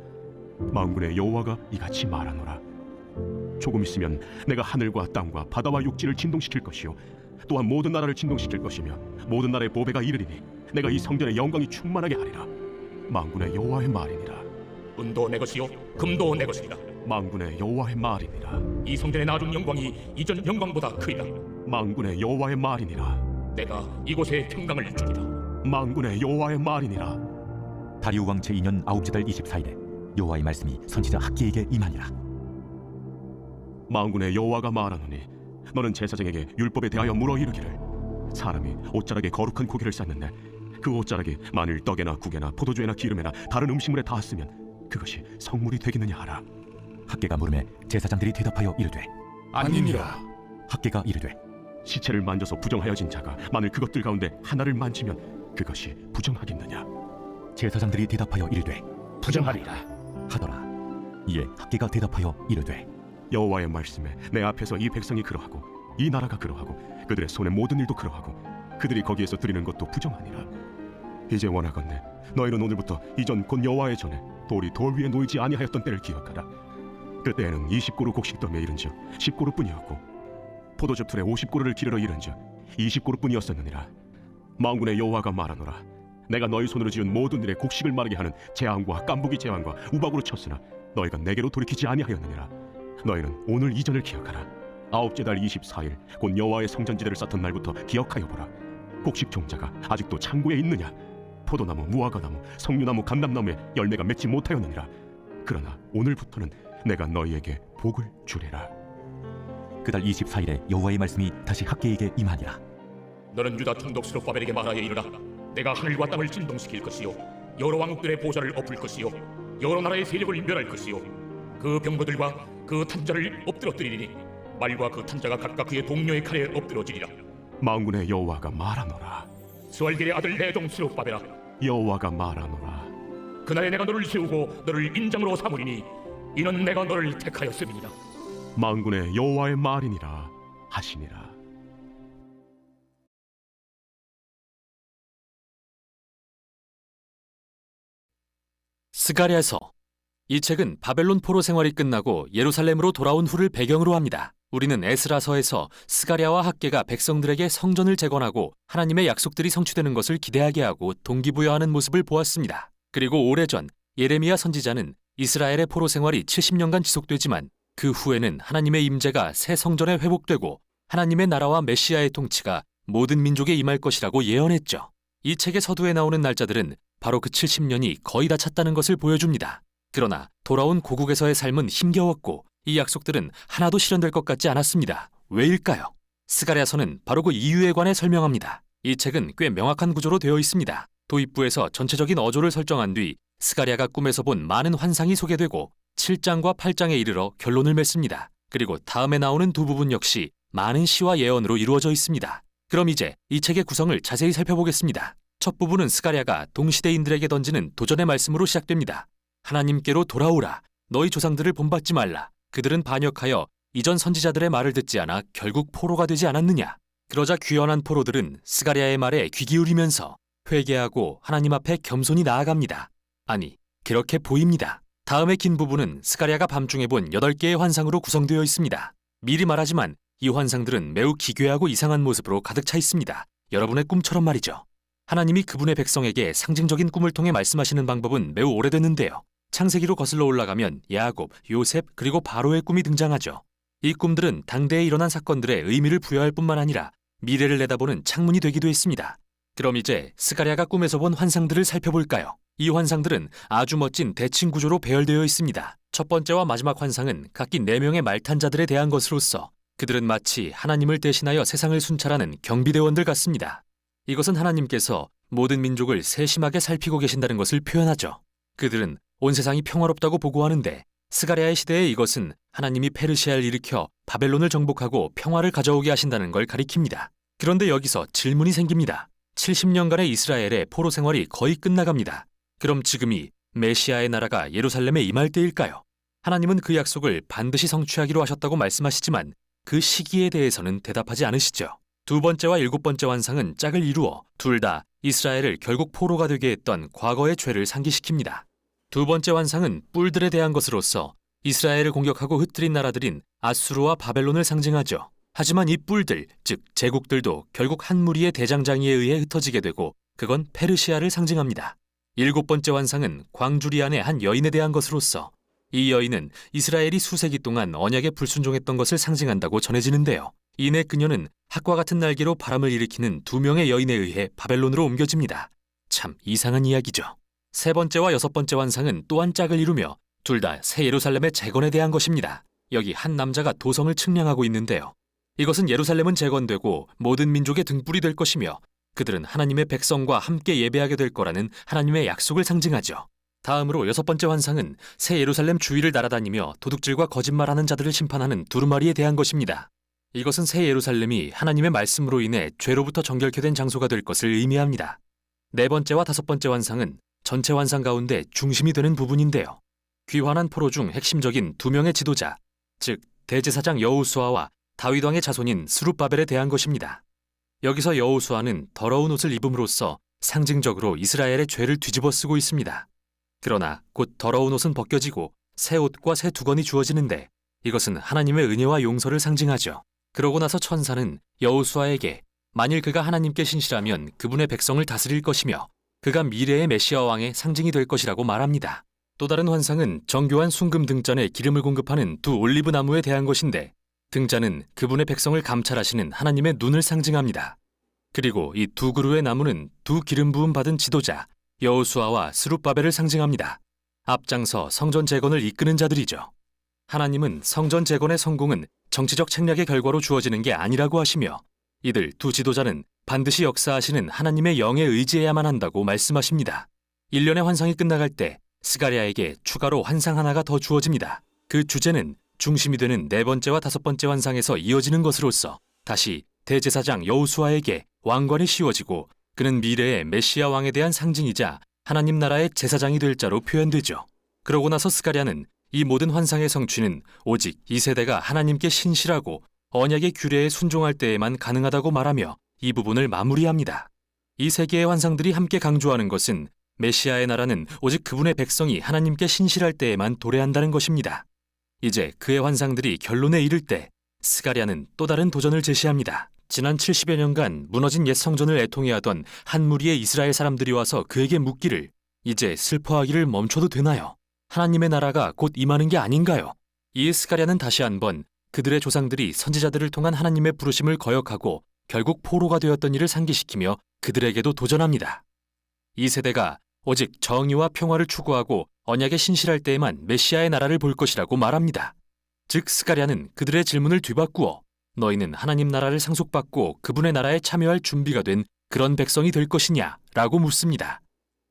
F: 만군의 여호와가 이같이 말하노라. 조금 있으면 내가 하늘과 땅과 바다와 육지를 진동시킬 것이요 또한 모든 나라를 진동시킬 것이며 모든 나라의 보배가 이르리니 내가 이 성전의 영광이 충만하게 하리라. 만군의 여호와의 말이니라.
D: 은도 내 것이요 금도 내 것이니라.
F: 만군의 여호와의 말이니라.
D: 이 성전의 나중 영광이 이전 영광보다 크리라.
F: 만군의 여호와의 말이니라.
D: 내가 이곳에 평강을 주리라.
F: 만군의 여호와의 말이니라.
B: 다리오 왕 제2년 9째 달 24일에 여호와의 말씀이 선지자 학개에게 임하니라.
F: 만군의 여호와가 말하노니 너는 제사장에게 율법에 대하여 물어 이르기를 사람이 옷자락에 거룩한 고기를 쌓는데 그 옷자락이 만일 떡에나 국에나 포도주에나 기름에나 다른 음식물에 닿았으면 그것이 성물이 되겠느냐 하라.
B: 학개가 물음에 제사장들이 대답하여 이르되
E: 아니니라.
B: 학개가 이르되
F: 시체를 만져서 부정하여진 자가 만일 그것들 가운데 하나를 만지면 그것이 부정하겠느냐.
B: 제사장들이 대답하여 이르되
D: 부정하리라.
B: 하더라. 이에 학개가 대답하여 이르되
F: 여호와의 말씀에 내 앞에서 이 백성이 그러하고 이 나라가 그러하고 그들의 손의 모든 일도 그러하고 그들이 거기에서 드리는 것도 부정하니라. 이제 원하건대 너희는 오늘부터 이전 곧 여호와의 전에 돌이 돌 위에 놓이지 아니하였던 때를 기억하라. 그때에는 20고루 곡식더미에 이른즉 10고루뿐이었고 포도주 틀에 50고루를 기르러 이른즉 20고루뿐이었었느니라. 만군의 여호와가 말하노라. 내가 너희 손으로 지은 모든 일에 곡식을 마르게 하는 재앙과 깐부기 재앙과 우박으로 쳤으나 너희가 내게로 돌이키지 아니하였느니라. 너희는 오늘 이전을 기억하라. 9째 달 24일 곧 여호와의 성전지대를 쌓던 날부터 기억하여 보라. 곡식 종자가 아직도 창고에 있느냐? 포도나무, 무화과나무, 석류나무, 감람나무에 열매가 맺지 못하였느니라. 그러나 오늘부터는 내가 너희에게 복을 주리라.
B: 그달 24일에 여호와의 말씀이 다시 학개에게 임하니라.
D: 너는 유다 총독 스룹바벨에게 말하여 이르라. 내가 하늘과 땅을 진동시킬 것이요 여러 왕국들의 보좌를 엎을 것이요 여러 나라의 세력을 멸할 것이요 그 병거들과 그 탄자를 엎드러뜨리리니 말과 그 탄자가 각각 그의 동료의 칼에 엎드러지리라.
F: 만군의 여호와가 말하노라.
D: 스월길의 아들 내종 스룹바벨아,
F: 여호와가 말하노라.
D: 그날에 내가 너를 세우고 너를 인장으로 삼으리니 이는 내가 너를 택하였음이니라.
F: 만군의 여호와의 말이니라 하시니라.
A: 스가랴서. 이 책은 바벨론 포로 생활이 끝나고 예루살렘으로 돌아온 후를 배경으로 합니다. 우리는 에스라서에서 스가랴와 학개가 백성들에게 성전을 재건하고 하나님의 약속들이 성취되는 것을 기대하게 하고 동기부여하는 모습을 보았습니다. 그리고 오래전 예레미야 선지자는 이스라엘의 포로 생활이 70년간 지속되지만 그 후에는 하나님의 임재가 새 성전에 회복되고 하나님의 나라와 메시아의 통치가 모든 민족에 임할 것이라고 예언했죠. 이 책의 서두에 나오는 날짜들은 바로 그 70년이 거의 다 찼다는 것을 보여줍니다. 그러나 돌아온 고국에서의 삶은 힘겨웠고 이 약속들은 하나도 실현될 것 같지 않았습니다. 왜일까요? 스가랴서는 바로 그 이유에 관해 설명합니다. 이 책은 꽤 명확한 구조로 되어 있습니다. 도입부에서 전체적인 어조를 설정한 뒤 스가랴가 꿈에서 본 많은 환상이 소개되고 7장과 8장에 이르러 결론을 맺습니다. 그리고 다음에 나오는 두 부분 역시 많은 시와 예언으로 이루어져 있습니다. 그럼 이제 이 책의 구성을 자세히 살펴보겠습니다. 첫 부분은 스가랴가 동시대인들에게 던지는 도전의 말씀으로 시작됩니다. 하나님께로 돌아오라. 너희 조상들을 본받지 말라. 그들은 반역하여 이전 선지자들의 말을 듣지 않아 결국 포로가 되지 않았느냐. 그러자 귀연한 포로들은 스가랴의 말에 귀 기울이면서 회개하고 하나님 앞에 겸손히 나아갑니다. 아니, 그렇게 보입니다. 다음의 긴 부분은 스가랴가 밤중에 본 8개의 환상으로 구성되어 있습니다. 미리 말하지만 이 환상들은 매우 기괴하고 이상한 모습으로 가득 차 있습니다. 여러분의 꿈처럼 말이죠. 하나님이 그분의 백성에게 상징적인 꿈을 통해 말씀하시는 방법은 매우 오래됐는데요. 창세기로 거슬러 올라가면 야곱, 요셉, 그리고 바로의 꿈이 등장하죠. 이 꿈들은 당대에 일어난 사건들의 의미를 부여할 뿐만 아니라 미래를 내다보는 창문이 되기도 했습니다. 그럼 이제 스가랴가 꿈에서 본 환상들을 살펴볼까요? 이 환상들은 아주 멋진 대칭 구조로 배열되어 있습니다. 첫 번째와 마지막 환상은 각기 4명의 말탄자들에 대한 것으로서 그들은 마치 하나님을 대신하여 세상을 순찰하는 경비대원들 같습니다. 이것은 하나님께서 모든 민족을 세심하게 살피고 계신다는 것을 표현하죠. 그들은 온 세상이 평화롭다고 보고하는데 스가랴의 시대에 이것은 하나님이 페르시아를 일으켜 바벨론을 정복하고 평화를 가져오게 하신다는 걸 가리킵니다. 그런데 여기서 질문이 생깁니다. 70년간의 이스라엘의 포로 생활이 거의 끝나갑니다. 그럼 지금이 메시아의 나라가 예루살렘에 임할 때일까요? 하나님은 그 약속을 반드시 성취하기로 하셨다고 말씀하시지만 그 시기에 대해서는 대답하지 않으시죠. 두 번째와 7번째 환상은 짝을 이루어 둘 다 이스라엘을 결국 포로가 되게 했던 과거의 죄를 상기시킵니다. 두 번째 환상은 뿔들에 대한 것으로서 이스라엘을 공격하고 흩뜨린 나라들인 아수르와 바벨론을 상징하죠. 하지만 이 뿔들, 즉 제국들도 결국 한 무리의 대장장이에 의해 흩어지게 되고 그건 페르시아를 상징합니다. 7번째 환상은 광주리 안의 한 여인에 대한 것으로서 이 여인은 이스라엘이 수세기 동안 언약에 불순종했던 것을 상징한다고 전해지는데요. 이내 그녀는 학과 같은 날개로 바람을 일으키는 2명의 여인에 의해 바벨론으로 옮겨집니다. 참 이상한 이야기죠. 세 번째와 6번째 환상은 또한 짝을 이루며 둘 다 새 예루살렘의 재건에 대한 것입니다. 여기 한 남자가 도성을 측량하고 있는데요. 이것은 예루살렘은 재건되고 모든 민족의 등불이 될 것이며 그들은 하나님의 백성과 함께 예배하게 될 거라는 하나님의 약속을 상징하죠. 다음으로 6번째 환상은 새 예루살렘 주위를 날아다니며 도둑질과 거짓말하는 자들을 심판하는 두루마리에 대한 것입니다. 이것은 새 예루살렘이 하나님의 말씀으로 인해 죄로부터 정결케 된 장소가 될 것을 의미합니다. 4번째와 5번째 환상은 전체 환상 가운데 중심이 되는 부분인데요. 귀환한 포로 중 핵심적인 2명의 지도자, 즉 대제사장 여호수아와 다윗 왕의 자손인 스룹바벨에 대한 것입니다. 여기서 여호수아는 더러운 옷을 입음으로써 상징적으로 이스라엘의 죄를 뒤집어 쓰고 있습니다. 그러나 곧 더러운 옷은 벗겨지고 새 옷과 새 두건이 주어지는데 이것은 하나님의 은혜와 용서를 상징하죠. 그러고 나서 천사는 여호수아에게 만일 그가 하나님께 신실하면 그분의 백성을 다스릴 것이며 그가 미래의 메시아 왕의 상징이 될 것이라고 말합니다. 또 다른 환상은 정교한 순금 등잔에 기름을 공급하는 2 올리브 나무에 대한 것인데 등잔은 그분의 백성을 감찰하시는 하나님의 눈을 상징합니다. 그리고 이 2 그루의 나무는 2 기름 부음 받은 지도자 여호수아와 스룹바벨을 상징합니다. 앞장서 성전 재건을 이끄는 자들이죠. 하나님은 성전 재건의 성공은 정치적 책략의 결과로 주어지는 게 아니라고 하시며 이들 2 지도자는 반드시 역사하시는 하나님의 영에 의지해야만 한다고 말씀하십니다. 1년의 환상이 끝나갈 때 스가랴에게 추가로 환상 하나가 더 주어집니다. 그 주제는 중심이 되는 4번째와 5번째 환상에서 이어지는 것으로서 다시 대제사장 여호수아에게 왕관이 씌워지고 그는 미래의 메시아 왕에 대한 상징이자 하나님 나라의 제사장이 될 자로 표현되죠. 그러고 나서 스가랴는 이 모든 환상의 성취는 오직 이 세대가 하나님께 신실하고 언약의 규례에 순종할 때에만 가능하다고 말하며 이 부분을 마무리합니다. 이 세 개의 환상들이 함께 강조하는 것은 메시아의 나라는 오직 그분의 백성이 하나님께 신실할 때에만 도래한다는 것입니다. 이제 그의 환상들이 결론에 이를 때 스가랴는 또 다른 도전을 제시합니다. 지난 70여 년간 무너진 옛 성전을 애통해하던 한 무리의 이스라엘 사람들이 와서 그에게 묻기를 이제 슬퍼하기를 멈춰도 되나요? 하나님의 나라가 곧 임하는 게 아닌가요? 이에 스가랴는 다시 한번 그들의 조상들이 선지자들을 통한 하나님의 부르심을 거역하고 결국 포로가 되었던 일을 상기시키며 그들에게도 도전합니다. 이 세대가 오직 정의와 평화를 추구하고 언약에 신실할 때에만 메시아의 나라를 볼 것이라고 말합니다. 즉 스가랴는 그들의 질문을 뒤바꾸어 너희는 하나님 나라를 상속받고 그분의 나라에 참여할 준비가 된 그런 백성이 될 것이냐? 라고 묻습니다.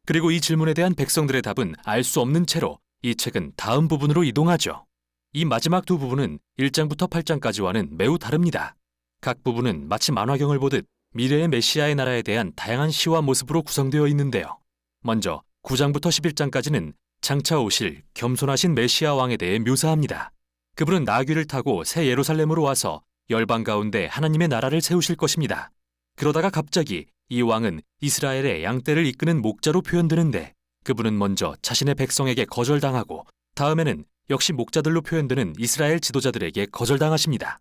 A: 그리고 이 질문에 대한 백성들의 답은 알 수 없는 채로 이 책은 다음 부분으로 이동하죠. 이 마지막 2 부분은 1장부터 8장까지와는 매우 다릅니다. 각 부분은 마치 만화경을 보듯 미래의 메시아의 나라에 대한 다양한 시와 모습으로 구성되어 있는데요. 먼저 9장부터 11장까지는 장차 오실 겸손하신 메시아 왕에 대해 묘사합니다. 그분은 나귀를 타고 새 예루살렘으로 와서 열방 가운데 하나님의 나라를 세우실 것입니다. 그러다가 갑자기 이 왕은 이스라엘의 양떼를 이끄는 목자로 표현되는데 그분은 먼저 자신의 백성에게 거절당하고 다음에는 역시 목자들로 표현되는 이스라엘 지도자들에게 거절당하십니다.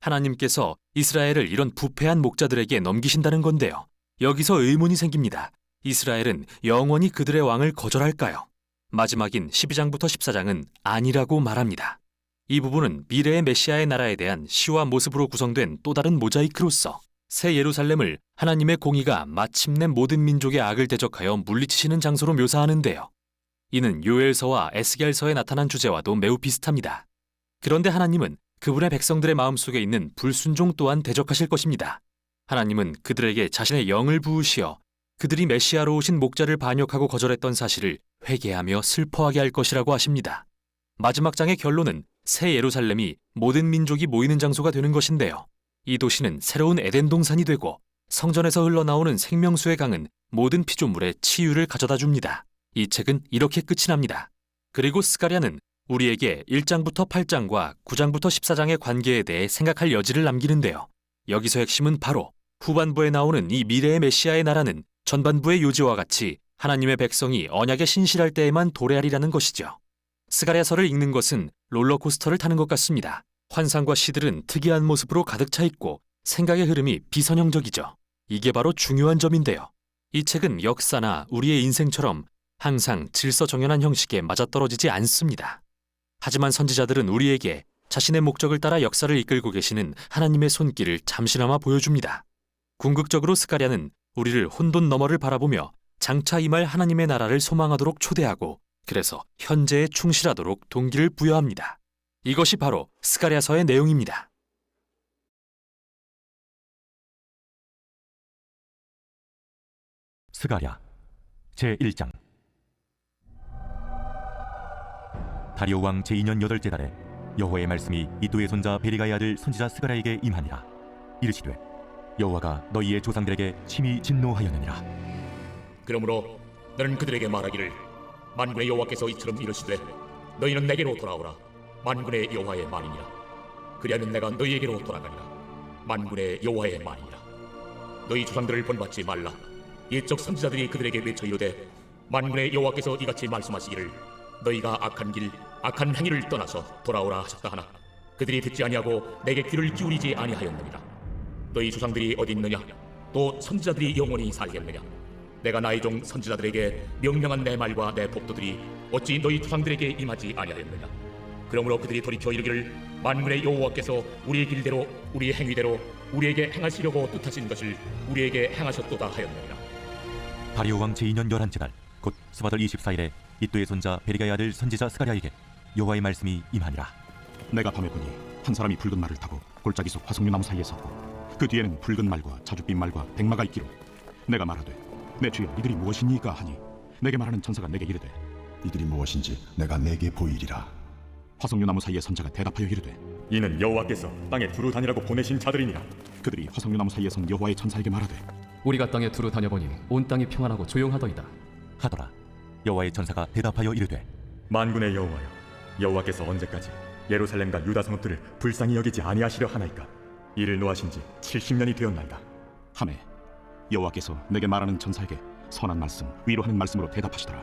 A: 하나님께서 이스라엘을 이런 부패한 목자들에게 넘기신다는 건데요. 여기서 의문이 생깁니다. 이스라엘은 영원히 그들의 왕을 거절할까요? 마지막인 12장부터 14장은 아니라고 말합니다. 이 부분은 미래의 메시아의 나라에 대한 시와 모습으로 구성된 또 다른 모자이크로서 새 예루살렘을 하나님의 공의가 마침내 모든 민족의 악을 대적하여 물리치시는 장소로 묘사하는데요. 이는 요엘서와 에스겔서에 나타난 주제와도 매우 비슷합니다. 그런데 하나님은 그분의 백성들의 마음속에 있는 불순종 또한 대적하실 것입니다. 하나님은 그들에게 자신의 영을 부으시어 그들이 메시아로 오신 목자를 반역하고 거절했던 사실을 회개하며 슬퍼하게 할 것이라고 하십니다. 마지막 장의 결론은 새 예루살렘이 모든 민족이 모이는 장소가 되는 것인데요. 이 도시는 새로운 에덴 동산이 되고 성전에서 흘러나오는 생명수의 강은 모든 피조물의 치유를 가져다 줍니다. 이 책은 이렇게 끝이 납니다. 그리고 스가랴는 우리에게 1장부터 8장과 9장부터 14장의 관계에 대해 생각할 여지를 남기는데요. 여기서 핵심은 바로 후반부에 나오는 이 미래의 메시아의 나라는 전반부의 요지와 같이 하나님의 백성이 언약에 신실할 때에만 도래하리라는 것이죠. 스가랴서를 읽는 것은 롤러코스터를 타는 것 같습니다. 환상과 시들은 특이한 모습으로 가득 차 있고 생각의 흐름이 비선형적이죠. 이게 바로 중요한 점인데요. 이 책은 역사나 우리의 인생처럼 항상 질서정연한 형식에 맞아떨어지지 않습니다. 하지만 선지자들은 우리에게 자신의 목적을 따라 역사를 이끌고 계시는 하나님의 손길을 잠시나마 보여줍니다. 궁극적으로 스가랴는 우리를 혼돈 너머를 바라보며 장차 임할 하나님의 나라를 소망하도록 초대하고 그래서 현재에 충실하도록 동기를 부여합니다. 이것이 바로 스가랴서의 내용입니다.
B: 스가랴 제1장. 다리오 왕 제2년 8째 달에 여호와의 말씀이 이도의 손자 베리가의 아들 선지자 스가랴에게 임하니라. 이르시되 여호와가 너희의 조상들에게 심히 진노하였느니라.
D: 그러므로 너는 그들에게 말하기를 만군의 여호와께서 이처럼 이르시되 너희는 내게로 돌아오라. 만군의 여호와의 말이니라. 그리하면 내가 너희에게로 돌아가리라. 만군의 여호와의 말이니라. 너희 조상들을 본받지 말라. 옛적 선지자들이 그들에게 외쳐 이르되 만군의 여호와께서 이같이 말씀하시기를 너희가 악한 길 악한 행위를 떠나서 돌아오라 하셨다 하나 그들이 듣지 아니하고 내게 귀를 기울이지 아니하였느니라. 너희 조상들이 어디 있느냐? 또 선지자들이 영원히 살겠느냐? 내가 나의 종 선지자들에게 명령한 내 말과 내 법도들이 어찌 너희 조상들에게 임하지 아니하였느냐? 그러므로 그들이 돌이켜 이르기를 만군의 여호와께서 우리의 길대로 우리의 행위대로 우리에게 행하시려고 뜻하신 것을 우리에게 행하셨도다 하였느니라.
B: 다리오 왕 제2년 11째 달 곧 스바들 24일에 이도의 손자 베리가의 아들 선지자 스가랴에게 여호와의 말씀이 임하니라.
C: 내가 밤에 보니 한 사람이 붉은 말을 타고 골짜기 속 화석류 나무 사이에 섰고 그 뒤에는 붉은 말과 자줏빛 말과 백마가 있기로 내가 말하되 내 주여 이들이 무엇이니까 하니 내게 말하는 천사가 내게 이르되
G: 이들이 무엇인지 내가 내게 보이리라.
C: 화석류 나무 사이에 선 자가 대답하여 이르되
H: 이는 여호와께서 땅에 두루 다니라고 보내신 자들이니라.
C: 그들이 화석류 나무 사이에 선 여호와의 천사에게 말하되
I: 우리가 땅에 두루 다녀보니 온 땅이 평안하고 조용하더이다
B: 하더라. 여호와의 천사가 대답하여 이르되
H: 만군의 여호와여, 여호와께서 언제까지 예루살렘과 유다 성읍들을 불쌍히 여기지 아니하시려 하나이까? 이를 노하신 지 70년이 되었나이다.
C: 하매 여호와께서 내게 말하는 천사에게 선한 말씀 위로하는 말씀으로 대답하시더라.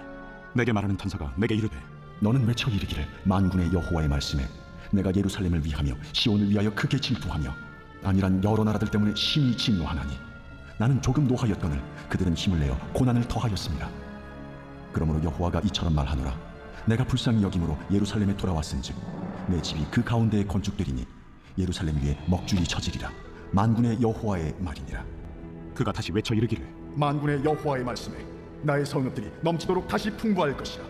C: 내게 말하는 천사가 내게 이르되
G: 너는 외쳐 이르기를 만군의 여호와의 말씀에 내가 예루살렘을 위하며 시온을 위하여 크게 질투하며 아니란 여러 나라들 때문에 심히 진노하나니 나는 조금 노하였거늘 그들은 힘을 내어 고난을 더하였습니다. 그러므로 여호와가 이처럼 말하노라. 내가 불쌍히 여김으로 예루살렘에 돌아왔은즉 내 집이 그 가운데에 건축되리니 예루살렘 위에 먹줄이 쳐지리라. 만군의 여호와의 말이니라.
C: 그가 다시 외쳐 이르기를
J: 만군의 여호와의 말씀에 나의 성읍들이 넘치도록 다시 풍부할 것이라.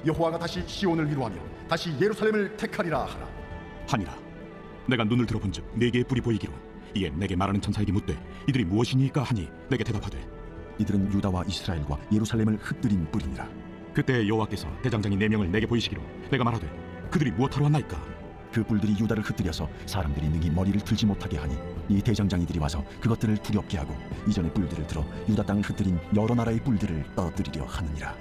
J: 여호와가 다시 시온을 위로하며 다시 예루살렘을 택하리라 하라.
C: 하니라. 내가 눈을 들어본즉 네 개의 뿔이 보이기로 이에 내게 말하는 천사에게 묻되 이들이 무엇이니까 하니 내게 대답하되
G: 이들은 유다와 이스라엘과 예루살렘을 흩뜨린 뿔이니라.
C: 그때 여호와께서 대장장이 4명을 내게 보이시기로 내가 말하되 그들이 무엇하러 왔나이까?
G: 그 뿔들이 유다를 흩뜨려서 사람들이 능히 머리를 들지 못하게 하니 이 대장장이들이 와서 그것들을 두렵게 하고 이전의 뿔들을 들어 유다 땅을 흩뜨린 여러 나라의 뿔들을 떨어뜨리려 하느니라.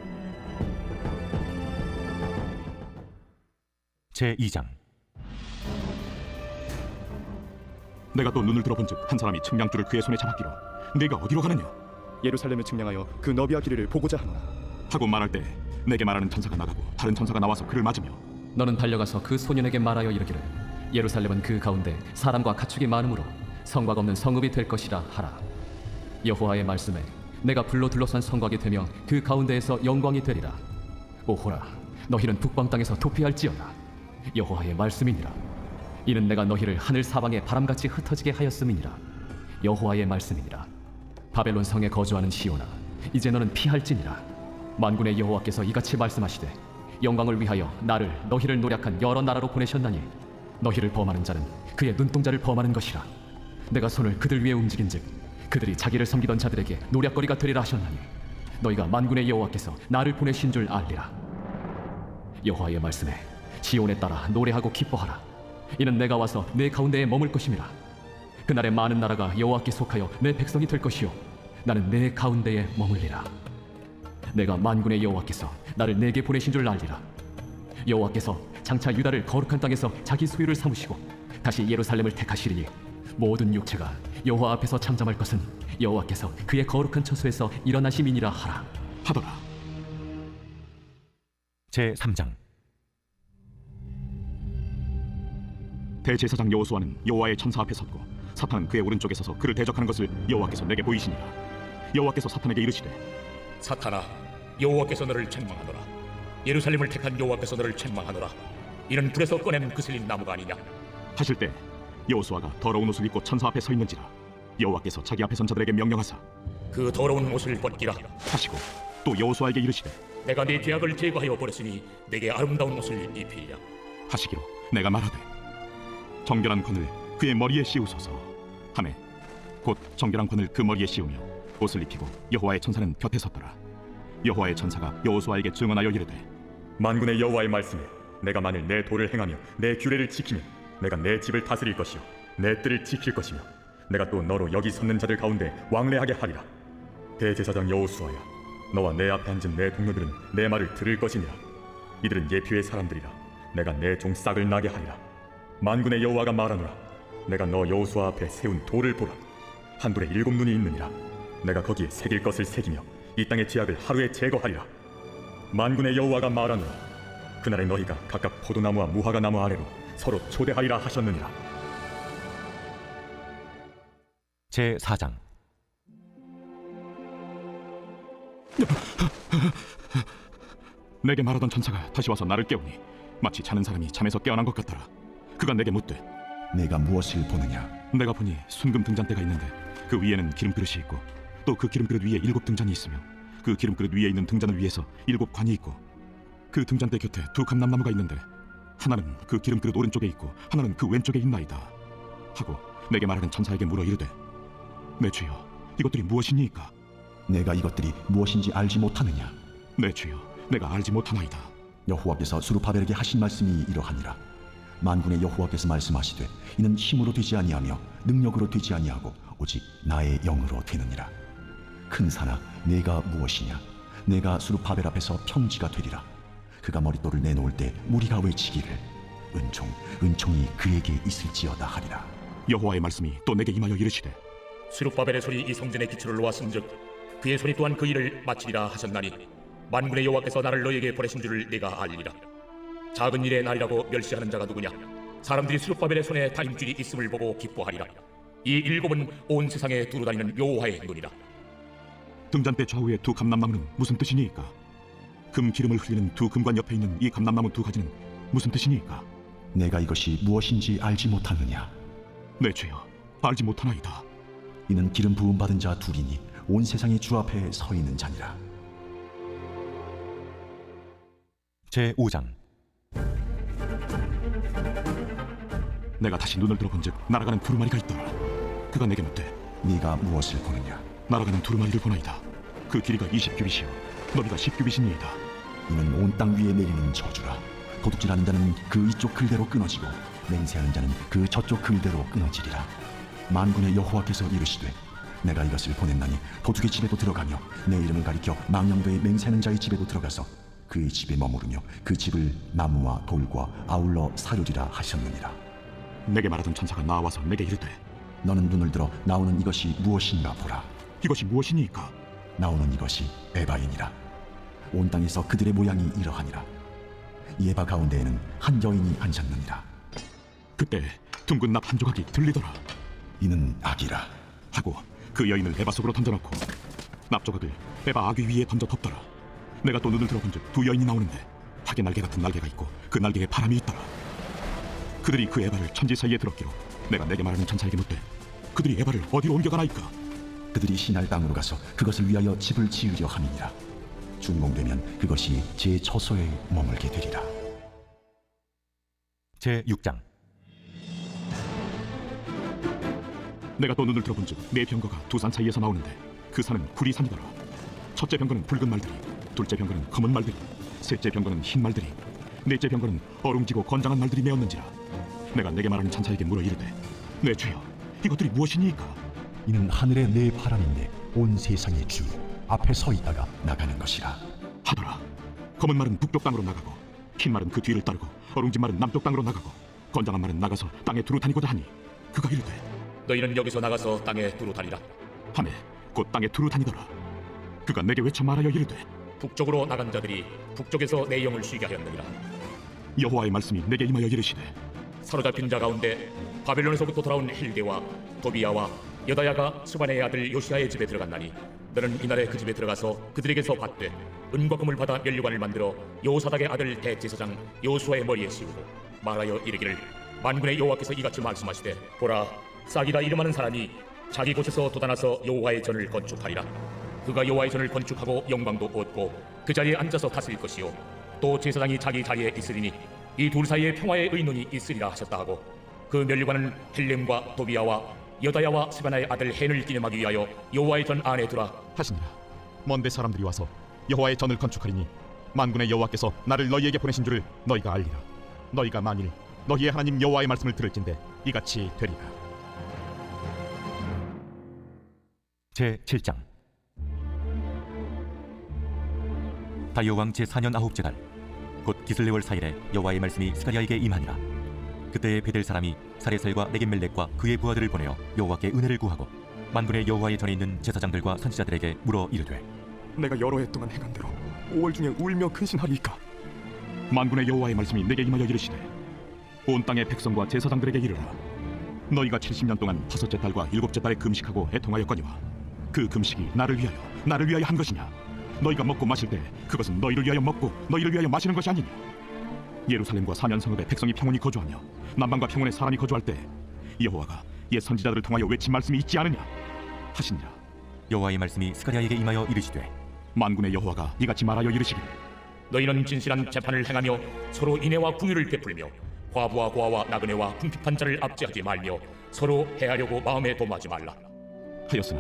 B: 제2장.
C: 내가 또 눈을 들어본즉 한 사람이 측량줄을 그의 손에 잡았기로 네가 어디로 가느냐?
J: 예루살렘을 측량하여 그 너비와 길이를 보고자 하노라.
C: 하고 말할 때 내게 말하는 천사가 나가고 다른 천사가 나와서 그를 맞으며
I: 너는 달려가서 그 소년에게 말하여 이르기를 예루살렘은 그 가운데 사람과 가축이 많으므로 성곽 없는 성읍이 될 것이라 하라. 여호와의 말씀에 내가 불로 둘러싼 성곽이 되며 그 가운데에서 영광이 되리라. 오호라, 너희는 북방 땅에서 도피할지어다. 여호와의 말씀이니라. 이는 내가 너희를 하늘 사방에 바람같이 흩어지게 하였음이니라. 여호와의 말씀이니라. 바벨론 성에 거주하는 시온아, 이제 너는 피할지니라. 만군의 여호와께서 이같이 말씀하시되 영광을 위하여 나를 너희를 노략한 여러 나라로 보내셨나니 너희를 범하는 자는 그의 눈동자를 범하는 것이라. 내가 손을 그들 위에 움직인즉 그들이 자기를 섬기던 자들에게 노략거리가 되리라 하셨나니 너희가 만군의 여호와께서 나를 보내신 줄 알리라. 여호와의 말씀에 시온에 따라 노래하고 기뻐하라. 이는 내가 와서 내 가운데에 머물 것임이라. 그날에 많은 나라가 여호와께 속하여 내 백성이 될 것이요 나는 내 가운데에 머물리라. 내가 만군의 여호와께서 나를 내게 보내신 줄 알리라. 여호와께서 장차 유다를 거룩한 땅에서 자기 소유를 삼으시고 다시 예루살렘을 택하시리니 모든 육체가 여호와 앞에서 잠잠할 것은 여호와께서 그의 거룩한 처소에서 일어나심이니라 하더라.
B: 제 3장.
F: 대제사장 여호수아는 여호와의 천사 앞에 섰고 사탄은 그의 오른쪽에 서서 그를 대적하는 것을 여호와께서 내게 보이시니라. 여호와께서 사탄에게 이르시되
D: 사탄아, 여호와께서 너를 책망하노라. 예루살렘을 택한 여호와께서 너를 책망하노라. 이는 불에서 꺼낸 그슬린 나무가 아니냐.
F: 하실 때 여호수아가 더러운 옷을 입고 천사 앞에 서 있는지라 여호와께서 자기 앞에 선 자들에게 명령하사
D: 그 더러운 옷을 벗기라
F: 하시고 또 여호수아에게 이르시되
D: 내가 네 죄악을 제거하여 버렸으니 내게 아름다운 옷을 입히리라
F: 하시기로 내가 말하되 정결한 권을 그의 머리에 씌우소서 하매 곧 정결한 권을 그 머리에 씌우며 옷을 입히고 여호와의 천사는 곁에 섰더라. 여호와의 천사가 여호수아에게 증언하여 이르되
H: 만군의 여호와의 말씀에 내가 만일 내 도를 행하며 내 규례를 지키면 내가 내 집을 다스릴 것이요 내 뜰을 지킬 것이며 내가 또 너로 여기 섰는 자들 가운데 왕래하게 하리라. 대제사장 여호수아야, 너와 내 앞에 앉은 내 동료들은 내 말을 들을 것이니라. 이들은 예표의 사람들이라. 내가 내 종 싹을 나게 하리라. 만군의 여호와가 말하노라. 내가 너 여호수아 앞에 세운 돌을 보라. 한 돌에 7눈이 있느니라. 내가 거기에 새길 것을 새기며 이 땅의 죄악을 하루에 제거하리라. 만군의 여호와가 말하노라. 그날에 너희가 각각 포도나무와 무화과 나무 아래로 서로 초대하리라 하셨느니라.
B: 제 4장.
F: 내게 말하던 천사가 다시 와서 나를 깨우니 마치 자는 사람이 잠에서 깨어난 것 같더라. 그가 내게 묻되
G: 내가 무엇을 보느냐?
F: 내가 보니 순금 등잔대가 있는데 그 위에는 기름그릇이 있고 또 그 기름그릇 위에 7 등잔이 있으며 그 기름그릇 위에 있는 등잔을 위에서 7 관이 있고 그 등잔대 곁에 2 감람나무가 있는데 하나는 그 기름그릇 오른쪽에 있고 하나는 그 왼쪽에 있나이다 하고 내게 말하는 천사에게 물어 이르되 내 주여, 이것들이 무엇이니까?
G: 내가 이것들이 무엇인지 알지 못하느냐?
F: 내 주여, 내가 알지 못하나이다.
G: 여호와께서 수르바벨에게 하신 말씀이 이러하니라. 만군의 여호와께서 말씀하시되 이는 힘으로 되지 아니하며 능력으로 되지 아니하고 오직 나의 영으로 되느니라. 큰 산아, 내가 무엇이냐? 내가 수르바벨 앞에서 평지가 되리라. 그가 머릿돌을 내놓을 때 무리가 외치기를 은총이 그에게 있을지어다 하리라.
F: 여호와의 말씀이 또 내게 임하여 이르시되
D: 스룹바벨의 손이 이 성전의 기초를 놓았은즉 그의 손이 또한 그 일을 마치리라 하셨나니 만군의 여호와께서 나를 너에게 보내신 줄을 내가 알리라. 작은 일의 날이라고 멸시하는 자가 누구냐? 사람들이 스룹바벨의 손에 다림줄이 있음을 보고 기뻐하리라. 이 7은 온 세상에 두루 다니는 여호와의 눈이라.
F: 등잔대 좌우의 2 감람나무는 무슨 뜻이니까? 금 기름을 흘리는 2 금관 옆에 있는 이 감람나무 2 가지는 무슨 뜻이니까?
G: 내가 이것이 무엇인지 알지 못하느냐?
F: 내 주여, 알지 못하나이다.
G: 이는 기름 부음 받은 자 2이니 온 세상의 주 앞에 서 있는 자니라.
B: 제 5장.
F: 내가 다시 눈을 들어본즉 날아가는 두루마리가 있더라. 그가 내게 묻되
G: 네가 무엇을 보느냐?
F: 날아가는 두루마리를 보나이다. 그 길이가 20규빗이요 너비가 10규빗이니이다.
G: 이는 온 땅 위에 내리는 저주라. 도둑질하는 자는 그 이쪽 글대로 끊어지고 맹세하는 자는 그 저쪽 글대로 끊어지리라. 만군의 여호와께서 이르시되 내가 이것을 보냈나니 도둑의 집에도 들어가며 내 이름을 가리켜 망령되이 맹세하는 자의 집에도 들어가서 그의 집에 머무르며 그 집을 나무와 돌과 아울러 사르리라 하셨느니라.
F: 내게 말하던 천사가 나와서 내게 이르되
G: 너는 눈을 들어 나오는 이것이 무엇인가 보라.
F: 이것이 무엇이니까?
G: 나오는 이것이 에바이니라. 온 땅에서 그들의 모양이 이러하니라. 이 에바 가운데에는 한 여인이 앉았느니라.
F: 그때 둥근 납 한 조각이 들리더라.
G: 이는 악이라
F: 하고 그 여인을 에바 속으로 던져넣고 납조각을 에바 아귀 위에 던져 덮더라. 내가 또 눈을 들어본즉 두 여인이 나오는데 닭의 날개 같은 날개가 있고 그 날개에 바람이 있더라. 그들이 그 에바를 천지 사이에 들었기로 내가 내게 말하는 천사에게 묻되 그들이 에바를 어디로 옮겨가나이까?
G: 그들이 시날 땅으로 가서 그것을 위하여 집을 지으려 함이니라. 준공되면 그것이 제 처소에 머물게 되리라.
B: 제6장.
F: 내가 또 눈을 들어본즉 네 병거가 두 산 사이에서 나오는데 그 산은 구리 산이더라. 첫째 병거는 붉은 말들이, 둘째 병거는 검은 말들이, 셋째 병거는 흰 말들이, 넷째 병거는 어룽지고 건장한 말들이 메었는지라. 내가 내게 말하는 천사에게 물어 이르되 내 주여 이것들이 무엇이니까?
G: 이는 하늘의 네 바람인데 온 세상의 주 앞에 서 있다가 나가는 것이라
F: 하더라. 검은 말은 북쪽 땅으로 나가고 흰 말은 그 뒤를 따르고 어룽진 말은 남쪽 땅으로 나가고 건장한 말은 나가서 땅에 두루 다니고자 하니 그가 이르되
D: 너희는 여기서 나가서 땅에 두루 다니라.
F: 하매 곧 땅에 두루 다니더라. 그가 내게 외쳐 말하여 이르되
D: 북쪽으로 나간 자들이 북쪽에서 내 영을 쉬게 하였느니라.
F: 여호와의 말씀이 내게 임하여 이르시되
D: 사로잡힌 자 가운데 바벨론에서부터 돌아온 힐데와 도비야와 여다야가 스바네의 아들 요시아의 집에 들어갔나니 너는 이날에 그 집에 들어가서 그들에게서 받되 은과 금을 받아 면류관을 만들어 여호사닥의 아들 대제사장 여호수아의 머리에 씌우고 말하여 이르기를 만군의 여호와께서 이같이 말씀하시되 보라 싹이라 이름하는 사람이 자기 곳에서 돋아나서 여호와의 전을 건축하리라. 그가 여호와의 전을 건축하고 영광도 얻고 그 자리에 앉아서 다스릴 것이요 또 제사장이 자기 자리에 있으리니 이 둘 사이에 평화의 의논이 있으리라 하셨다 하고 그 면류관은 헬렘과 도비야와 여다야와 스바나의 아들 헨을 기념하기 위하여 여호와의 전 안에 두라
K: 하시니라. 먼데 사람들이 와서 여호와의 전을 건축하리니 만군의 여호와께서 나를 너희에게 보내신 줄을 너희가 알리라. 너희가 만일 너희의 하나님 여호와의 말씀을 들을진대 이같이 되리라.
B: 제7장. 다리오 왕 제4년 9째 달 곧 기슬레월 4일에 여호와의 말씀이 스가랴에게 임하니라. 그때에 베델 사람이 사레셀과 네겝멜렉과 그의 부하들을 보내어 여호와께 은혜를 구하고 만군의 여호와의 전에 있는 제사장들과 선지자들에게 물어 이르되
F: 내가 여러 해 동안 행한 대로 5월 중에 울며 근신하리이까? 만군의 여호와의 말씀이 내게 임하여 이르시되 온 땅의 백성과 제사장들에게 이르라. 너희가 70년 동안 5째 달과 7째 달에 금식하고 애통하였거니와 그 금식이 나를 위하여 한 것이냐? 너희가 먹고 마실 때 그것은 너희를 위하여 먹고 너희를 위하여 마시는 것이 아니냐? 예루살렘과 사면 성읍에 백성이 평온히 거주하며 남방과 평온에 사람이 거주할 때 여호와가 옛 선지자들을 통하여 외친 말씀이 있지 않으냐 하시니라.
B: 여호와의 말씀이 스가랴에게 임하여 이르시되
F: 만군의 여호와가 이같이 말하여 이르시기를
D: 너희는 진실한 재판을 행하며 서로 인애와 궁유를 베풀며 과부와 고아와 나그네와 궁핍한 자를 압제하지 말며 서로 해하려고 마음에 도모하지 말라
F: 하였으나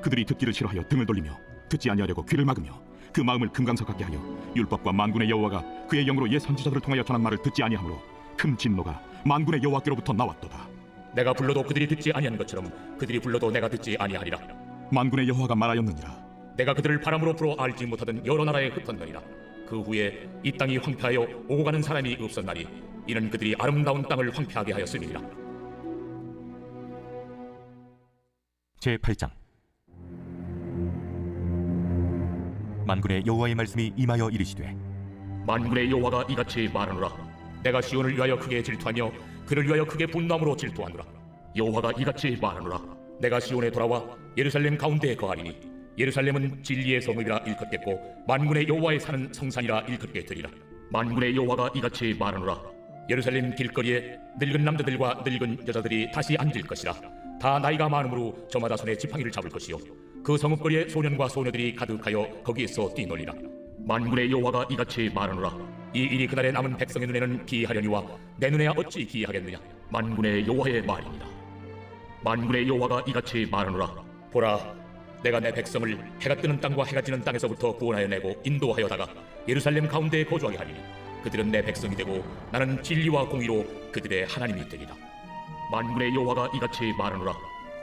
F: 그들이 듣기를 싫어하여 등을 돌리며 듣지 아니하려고 귀를 막으며 그 마음을 금강석 같게 하여 율법과 만군의 여호와가 그의 영으로 옛 선지자들을 통하여 전한 말을 듣지 아니하므로 큰 진노가 만군의 여호와께로부터 나왔도다.
D: 내가 불러도 그들이 듣지 아니하는 것처럼 그들이 불러도 내가 듣지 아니하리라.
F: 만군의 여호와가 말하였느니라.
D: 내가 그들을 바람으로 불어 알지 못하던 여러 나라에 흩었느니라. 그 후에 이 땅이 황폐하여 오고 가는 사람이 없었나니 이는 그들이 아름다운 땅을 황폐하게 하였음이니라.
B: 제8장. 만군의 여호와의 말씀이 임하여 이르시되
D: 만군의 여호와가 이같이 말하노라. 내가 시온을 위하여 크게 질투하며 그를 위하여 크게 분노함으로 질투하노라. 여호와가 이같이 말하노라. 내가 시온에 돌아와 예루살렘 가운데에 거하리니 예루살렘은 진리의 성읍이라 일컫겠고 만군의 여호와의 사는 성산이라 일컫게 되리라. 만군의 여호와가 이같이 말하노라. 예루살렘 길거리에 늙은 남자들과 늙은 여자들이 다시 앉을 것이라. 다 나이가 많으므로 저마다 손에 지팡이를 잡을 것이요 그 성읍거리에 소년과 소녀들이 가득하여 거기에서 뛰놀리라. 만군의 여호와가 이같이 말하노라. 이 일이 그날에 남은 백성의 눈에는 기이하려니와 내 눈에야 어찌 기이하겠느냐? 만군의 여호와의 말이니라. 만군의 여호와가 이같이 말하노라. 보라, 내가 내 백성을 해가 뜨는 땅과 해가 지는 땅에서부터 구원하여 내고 인도하여다가 예루살렘 가운데에 거주하게 하리니 그들은 내 백성이 되고 나는 진리와 공의로 그들의 하나님이 되리라. 만군의 여호와가 이같이 말하노라.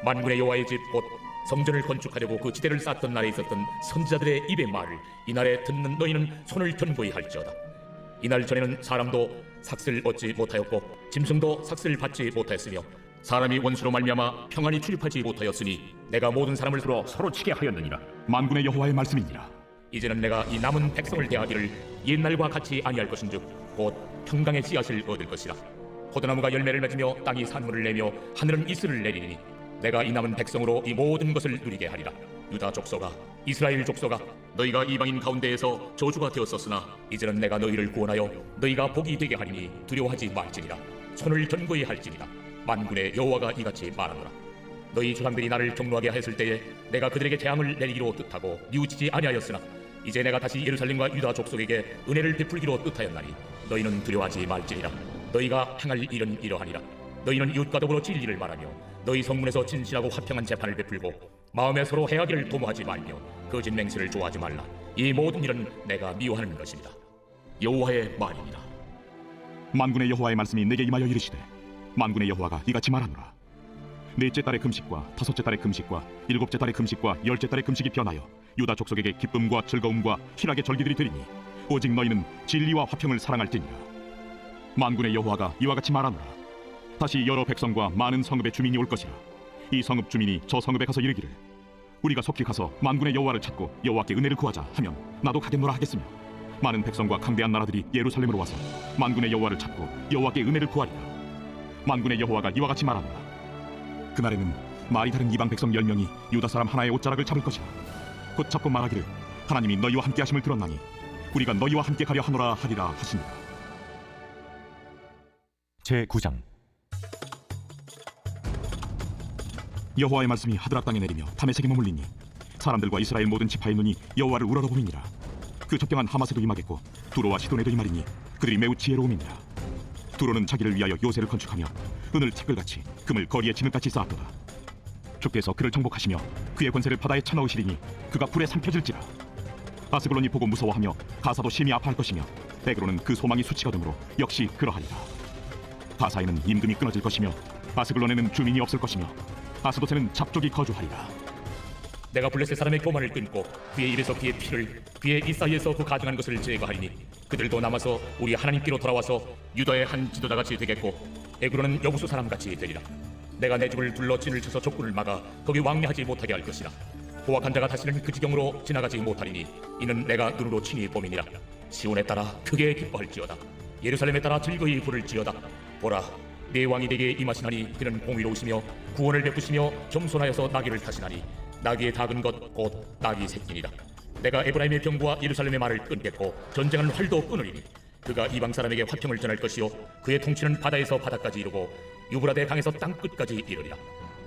D: 만군의 여호와의 집 곧 성전을 건축하려고 그 지대를 쌓던 날에 있었던 선지자들의 입의 말을 이날에 듣는 너희는 손을 견고히 할지어다. 이날 전에는 사람도 삭슬 얻지 못하였고 짐승도 삭슬 받지 못하였으며 사람이 원수로 말미암아 평안히 출입하지 못하였으니 내가 모든 사람을 들어 서로 치게 하였느니라.
F: 만군의 여호와의 말씀이니라.
D: 이제는 내가 이 남은 백성을 대하기를 옛날과 같이 아니할 것인즉 곧 평강의 씨앗을 얻을 것이라. 포도나무가 열매를 맺으며 땅이 산물을 내며 하늘은 이슬을 내리니 내가 이 남은 백성으로 이 모든 것을 누리게 하리라. 유다 족속아, 이스라엘 족속아, 너희가 이방인 가운데에서 저주가 되었었으나 이제는 내가 너희를 구원하여 너희가 복이 되게 하리니 두려워하지 말지니라. 손을 견고히 할지니라. 만군의 여호와가 이같이 말하노라. 너희 조상들이 나를 경노하게 하였을 때에 내가 그들에게 재앙을 내리기로 뜻하고 뉘우치지 아니하였으나 이제 내가 다시 예루살렘과 유다 족속에게 은혜를 베풀기로 뜻하였나니 너희는 두려워하지 말지니라. 너희가 행할 일은 이러하니라. 너희는 이웃과 더불어 진리를 말하며 너희 성문에서 진실하고 화평한 재판을 베풀고 마음에 서로 해하기를 도모하지 말며 거짓 맹세를 좋아하지 말라. 이 모든 일은 내가 미워하는 것입니다. 여호와의 말입니다.
K: 만군의 여호와의 말씀이 내게 임하여 이르시되 만군의 여호와가 이같이 말하노라. 넷째 달의 금식과 다섯째 달의 금식과 일곱째 달의 금식과 열째 달의 금식이 변하여 유다 족속에게 기쁨과 즐거움과 희락의 절기들이 되리니 오직 너희는 진리와 화평을 사랑할지니라. 만군의 여호와가 이와 같이 말하노라. 다시 여러 백성과 많은 성읍의 주민이 올 것이라. 이 성읍 주민이 저 성읍에 가서 이르기를 우리가 속히 가서 만군의 여호와를 찾고 여호와께 은혜를 구하자 하면 나도 가겠노라 하겠으며 많은 백성과 강대한 나라들이 예루살렘으로 와서 만군의 여호와를 찾고 여호와께 은혜를 구하리라. 만군의 여호와가 이와 같이 말하노라. 그날에는 말이 다른 이방 백성 10명이 유다 사람 하나의 옷자락을 잡을 것이라. 곧 잡고 말하기를 하나님이 너희와 함께 하심을 들었나니 우리가 너희와 함께 가려 하노라 하리라 하시니라.
B: 제9장.
K: 여호와의 말씀이 하드락 땅에 내리며 담에색에 머물리니 사람들과 이스라엘 모든 지파의 눈이 여호와를 우러러보미니라. 그 접경한 하마세도 임하겠고 두로와 시돈에도 임하리니 그들이 매우 지혜로움이니라. 두로는 자기를 위하여 요새를 건축하며 은을 태끌같이 금을 거리에 진흙같이 쌓았도다. 주께서 그를 정복하시며 그의 권세를 바다에 쳐넣으시리니 그가 불에 삼켜질지라. 아스글론이 보고 무서워하며 가사도 심히 아파할 것이며 에그로는 그 소망이 수치가 되므로 역시 그러하리라. 가사에는 임금이 끊어질 것이며 아스글론에는 주민이 없을 것이며 아스도세는 잡족이 거주하리라.
D: 내가 블레셋 사람의 교만을 끊고 그의 입에서 그의 피를 그의 이 사이에서 그 가증한 것을 제거하리니 그들도 남아서 우리 하나님께로 돌아와서 유다의 한 지도자같이 되겠고 에그로는 여부수 사람같이 되리라. 내가 내 집을 둘러 진을 쳐서 족군을 막아 거기 왕래하지 못하게 할 것이라. 포악한 자가 다시는 그 지경으로 지나가지 못하리니 이는 내가 눈으로 친히 보미니라. 시온에 따라 크게 기뻐할지어다. 예루살렘에 따라 즐거이 부를지어다. 보라, 내 왕이 내게 임하시나니 그는 공의로우시며 구원을 베푸시며 겸손하여서 나귀를 타시나니 나귀의 작은 것 곧 나귀 새끼니라. 내가 에브라임의 병부와 예루살렘의 말을 끊겠고 전쟁하는 활도 끊으리니 그가 이방 사람에게 화평을 전할 것이요 그의 통치는 바다에서 바다까지 이르고 유브라데 강에서 땅 끝까지 이르리라.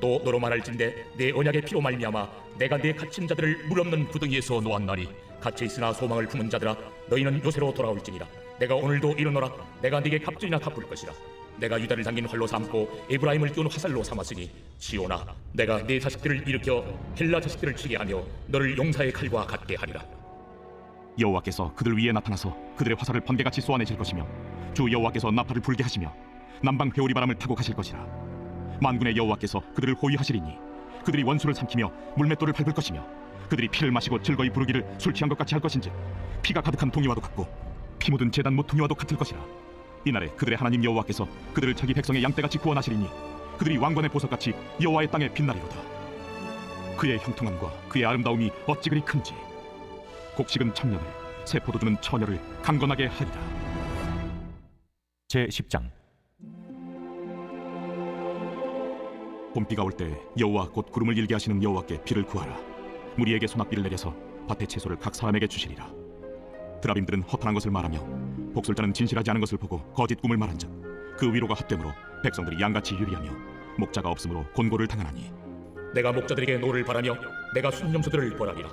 D: 또 너로 말할진대 내 언약의 피로 말미암아 내가 내 갇힌 자들을 물 없는 구덩이에서 놓았나니 갇혀 있으나 소망을 품은 자들아 너희는 요새로 돌아올지니라. 내가 오늘도 일어나라. 내가 네게 갑절이나 갚을 것이라. 내가 유다를 당긴 활로 삼고 에브라임을 띄운 화살로 삼았으니 시온아, 내가 네 자식들을 일으켜 헬라 자식들을 치게 하며 너를 용사의 칼과 같게 하리라.
K: 여호와께서 그들 위에 나타나서 그들의 화살을 번개같이 쏘아내실 것이며 주 여호와께서 나팔을 불게 하시며 남방 회오리 바람을 타고 가실 것이라. 만군의 여호와께서 그들을 호위하시리니 그들이 원수를 삼키며 물맷돌을 밟을 것이며 그들이 피를 마시고 즐거이 부르기를 술 취한 것 같이 할 것인즉 피가 가득한 동이와도 같고 피 묻은 제단 모퉁이와도 같을 것이라. 이날에 그들의 하나님 여호와께서 그들을 자기 백성의 양떼같이 구원하시리니 그들이 왕관의 보석같이 여호와의 땅에 빛나리로다. 그의 형통함과 그의 아름다움이 어찌 그리 큰지 곡식은 청년을 새 포도주는 처녀를 강건하게 하리라.
B: 제10장.
K: 봄비가 올 때 여호와 곧 구름을 일게 하시는 여호와께 비를 구하라. 무리에게 소낙비를 내려서 밭의 채소를 각 사람에게 주시리라. 드라빔들은 허탄한 것을 말하며 복술자는 진실하지 않은 것을 보고 거짓 꿈을 말한즉 그 위로가 헛되므로 백성들이 양같이 유리하며 목자가 없으므로 곤고를 당하나니
D: 내가 목자들에게 노를 바라며 내가 순념소들을 벌하리라.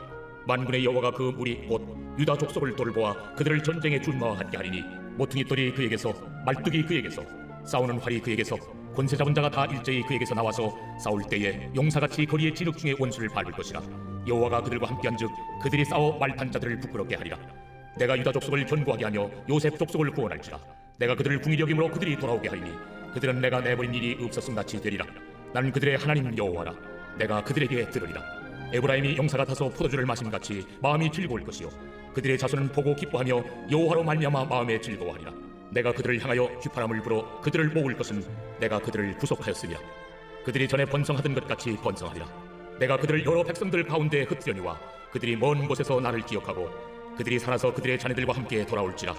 D: 만군의 여호와가 그 무리 곧 유다 족속을 돌보아 그들을 전쟁에 준마하게 하리니 모퉁이 돌이 그에게서 말뚝이 그에게서 싸우는 활이 그에게서 권세 잡은 자가 다 일제히 그에게서 나와서 싸울 때에 용사같이 거리의 진흙 중에 원수를 밟을 것이라. 여호와가 그들과 함께한즉 그들이 싸워 말탄 자들을 부끄럽게 하리라. 내가 유다 족속을 견고하게 하며 요셉 족속을 구원할지라. 내가 그들을 궁히 여김으로 그들이 돌아오게 하리니 그들은 내가 내버린 일이 없었음 같이 되리라. 나는 그들의 하나님 여호와라. 내가 그들에게 들으리라. 에브라임이 용사가 타서 포도주를 마심같이 마음이 즐거울 것이요 그들의 자손은 보고 기뻐하며 여호와로 말미암아 마음에 즐거워하리라. 내가 그들을 향하여 휘파람을 불어 그들을 모을 것은 내가 그들을 구속하였으며 그들이 전에 번성하던 것 같이 번성하리라. 내가 그들을 여러 백성들 가운데 흩으려니와 그들이 먼 곳에서 나를 기억하고 그들이 살아서 그들의 자녀들과 함께 돌아올지라.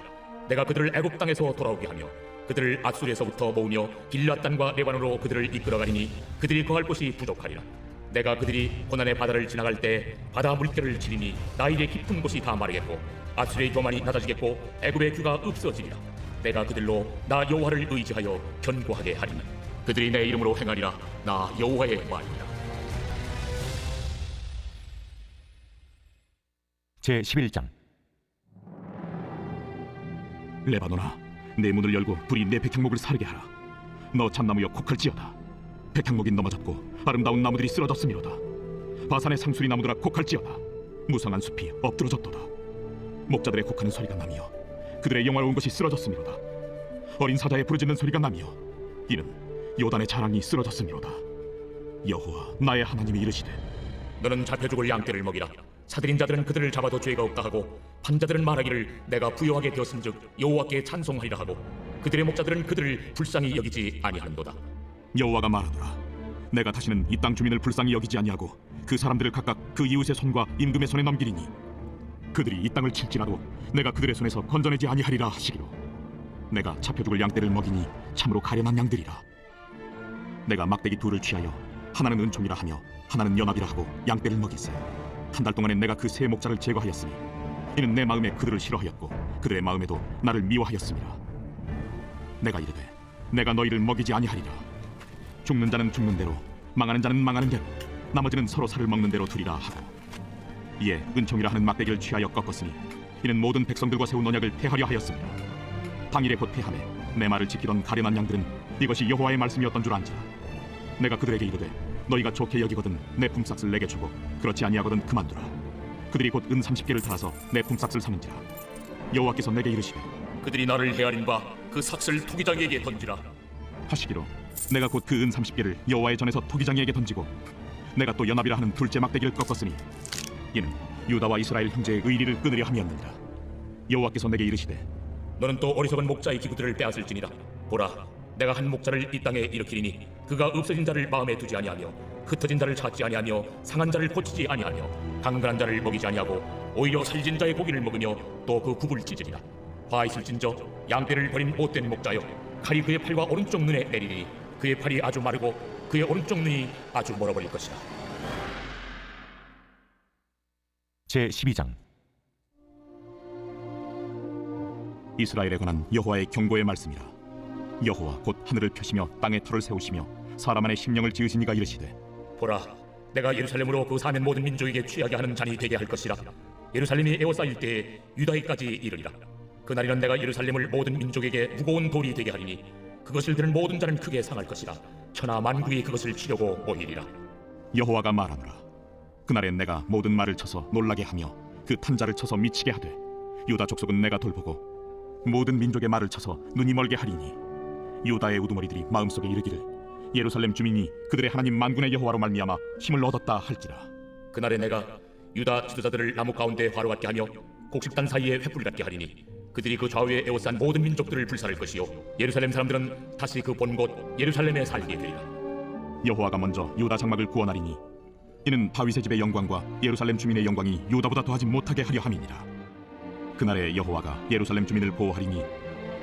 D: 내가 그들을 애굽 땅에서 돌아오게 하며 그들을 앗술에서부터 모으며 길앗단과 레바논으로 그들을 이끌어가리니 그들이 거할 곳이 부족하리라. 내가 그들이 고난의 바다를 지나갈 때 바다 물결을 치리니 나일의 깊은 곳이 다 마르겠고 앗술의 교만이 낮아지겠고 애굽의 규가 없어지리라. 내가 그들로 나 여호와를 의지하여 견고하게 하리니 그들이 내 이름으로 행하리라. 나 여호와의 말이라.
B: 제 11장.
K: 레바논아, 내 문을 열고 불이 내 백향목을 사르게 하라. 너 참나무여 곡할지어다. 백향목이 넘어졌고 아름다운 나무들이 쓰러졌음이로다. 바산의 상수리 나무들아 곡할지어다. 무성한 숲이 엎드러졌도다. 목자들의 곡하는 소리가 나며 그들의 영화로운 것이 쓰러졌음이로다. 어린 사자의 부르짖는 소리가 나며 이는 요단의 자랑이 쓰러졌음이로다. 여호와 나의 하나님이 이르시되
D: 너는 잡혀 죽을 양떼를 먹이라. 사들인 자들은 그들을 잡아도 죄가 없다 하고 판자들은 말하기를 내가 부요하게 되었은즉 여호와께 찬송하리라 하고 그들의 목자들은 그들을 불쌍히 여기지 아니하는도다.
K: 여호와가 말하노라. 내가 다시는 이 땅 주민을 불쌍히 여기지 아니하고 그 사람들을 각각 그 이웃의 손과 임금의 손에 넘기리니 그들이 이 땅을 칠지라도 내가 그들의 손에서 건져내지 아니하리라 하시기로 내가 잡혀 죽을 양떼를 먹이니 참으로 가련한 양들이라. 내가 막대기 둘을 취하여 하나는 은총이라 하며 하나는 연합이라 하고 양떼를 먹일세. 한 달 동안에 내가 그 세 목자를 제거하였으니 이는 내 마음에 그들을 싫어하였고 그들의 마음에도 나를 미워하였음이라. 내가 이르되 내가 너희를 먹이지 아니하리라. 죽는 자는 죽는 대로 망하는 자는 망하는 대로 나머지는 서로 살을 먹는 대로 두리라 하고 이에 은총이라 하는 막대기를 취하여 꺾었으니 이는 모든 백성들과 세운 언약을 폐하려 하였습니다. 당일에 곧 폐하매 내 말을 지키던 가련한 양들은 이것이 여호와의 말씀이었던 줄 안지라. 내가 그들에게 이르되 너희가 좋게 여기거든 내 품삯을 내게 주고 그렇지 아니하거든 그만두라. 그들이 곧 은 30개를 달아서 내 품삯을 삼은지라. 여호와께서 내게 이르시되
D: 그들이 나를 헤아린 바 그 삭슬 토기장에게 던지라
K: 하시기로 내가 곧 그 은 30개를 여호와의 전에서 토기장에게 던지고 내가 또 연합이라 하는 둘째 막대기를 꺾었으니 이는 유다와 이스라엘 형제의 의리를 끊으려 함이었느니라. 여호와께서 내게 이르시되
D: 너는 또 어리석은 목자의 기구들을 빼앗을지니라. 보라, 내가 한 목자를 이 땅에 일으키리니 그가 없어진 자를 마음에 두지 아니하며 흩어진 자를 찾지 아니하며 상한 자를 고치지 아니하며 강건한 자를 먹이지 아니하고 오히려 살진 자의 고기를 먹으며 또 그 굽을 찢으리라. 화 있을진저 양떼를 버린 못된 목자여, 칼이 그의 팔과 오른쪽 눈에 내리니 그의 팔이 아주 마르고 그의 오른쪽 눈이 아주 멀어버릴 것이라.
B: 제 12장.
K: 이스라엘에 관한 여호와의 경고의 말씀이라. 여호와 곧 하늘을 펴시며 땅에 터를 세우시며 사람 안에 심령을 지으신 이가 이르시되
D: 보라, 내가 예루살렘으로 그 사는 모든 민족에게 취하게 하는 잔이 되게 할 것이라. 예루살렘이 에워싸일 때에 유다에까지 이르리라. 그날이는 내가 예루살렘을 모든 민족에게 무거운 돌이 되게 하리니 그것을 들은 모든 자는 크게 상할 것이라. 천하 만국이 그것을 치려고 모이리라.
K: 여호와가 말하노라. 그날엔 내가 모든 말을 쳐서 놀라게 하며 그 탄자를 쳐서 미치게 하되 유다 족속은 내가 돌보고 모든 민족의 말을 쳐서 눈이 멀게 하리니 유다의 우두머리들이 마음속에 이르기를 예루살렘 주민이 그들의 하나님 만군의 여호와로 말미암아 힘을 얻었다 할지라.
D: 그날에 내가 유다 지도자들을 나무 가운데 화로 같게 하며 곡식단 사이에 횃불 같게 하리니 그들이 그 좌우에 에워싼 모든 민족들을 불살할 것이요 예루살렘 사람들은 다시 그 본곳 예루살렘에 살게 되리라.
K: 여호와가 먼저 유다 장막을 구원하리니 이는 다윗의 집의 영광과 예루살렘 주민의 영광이 유다보다 더하지 못하게 하려 함이니라. 그날에 여호와가 예루살렘 주민을 보호하리니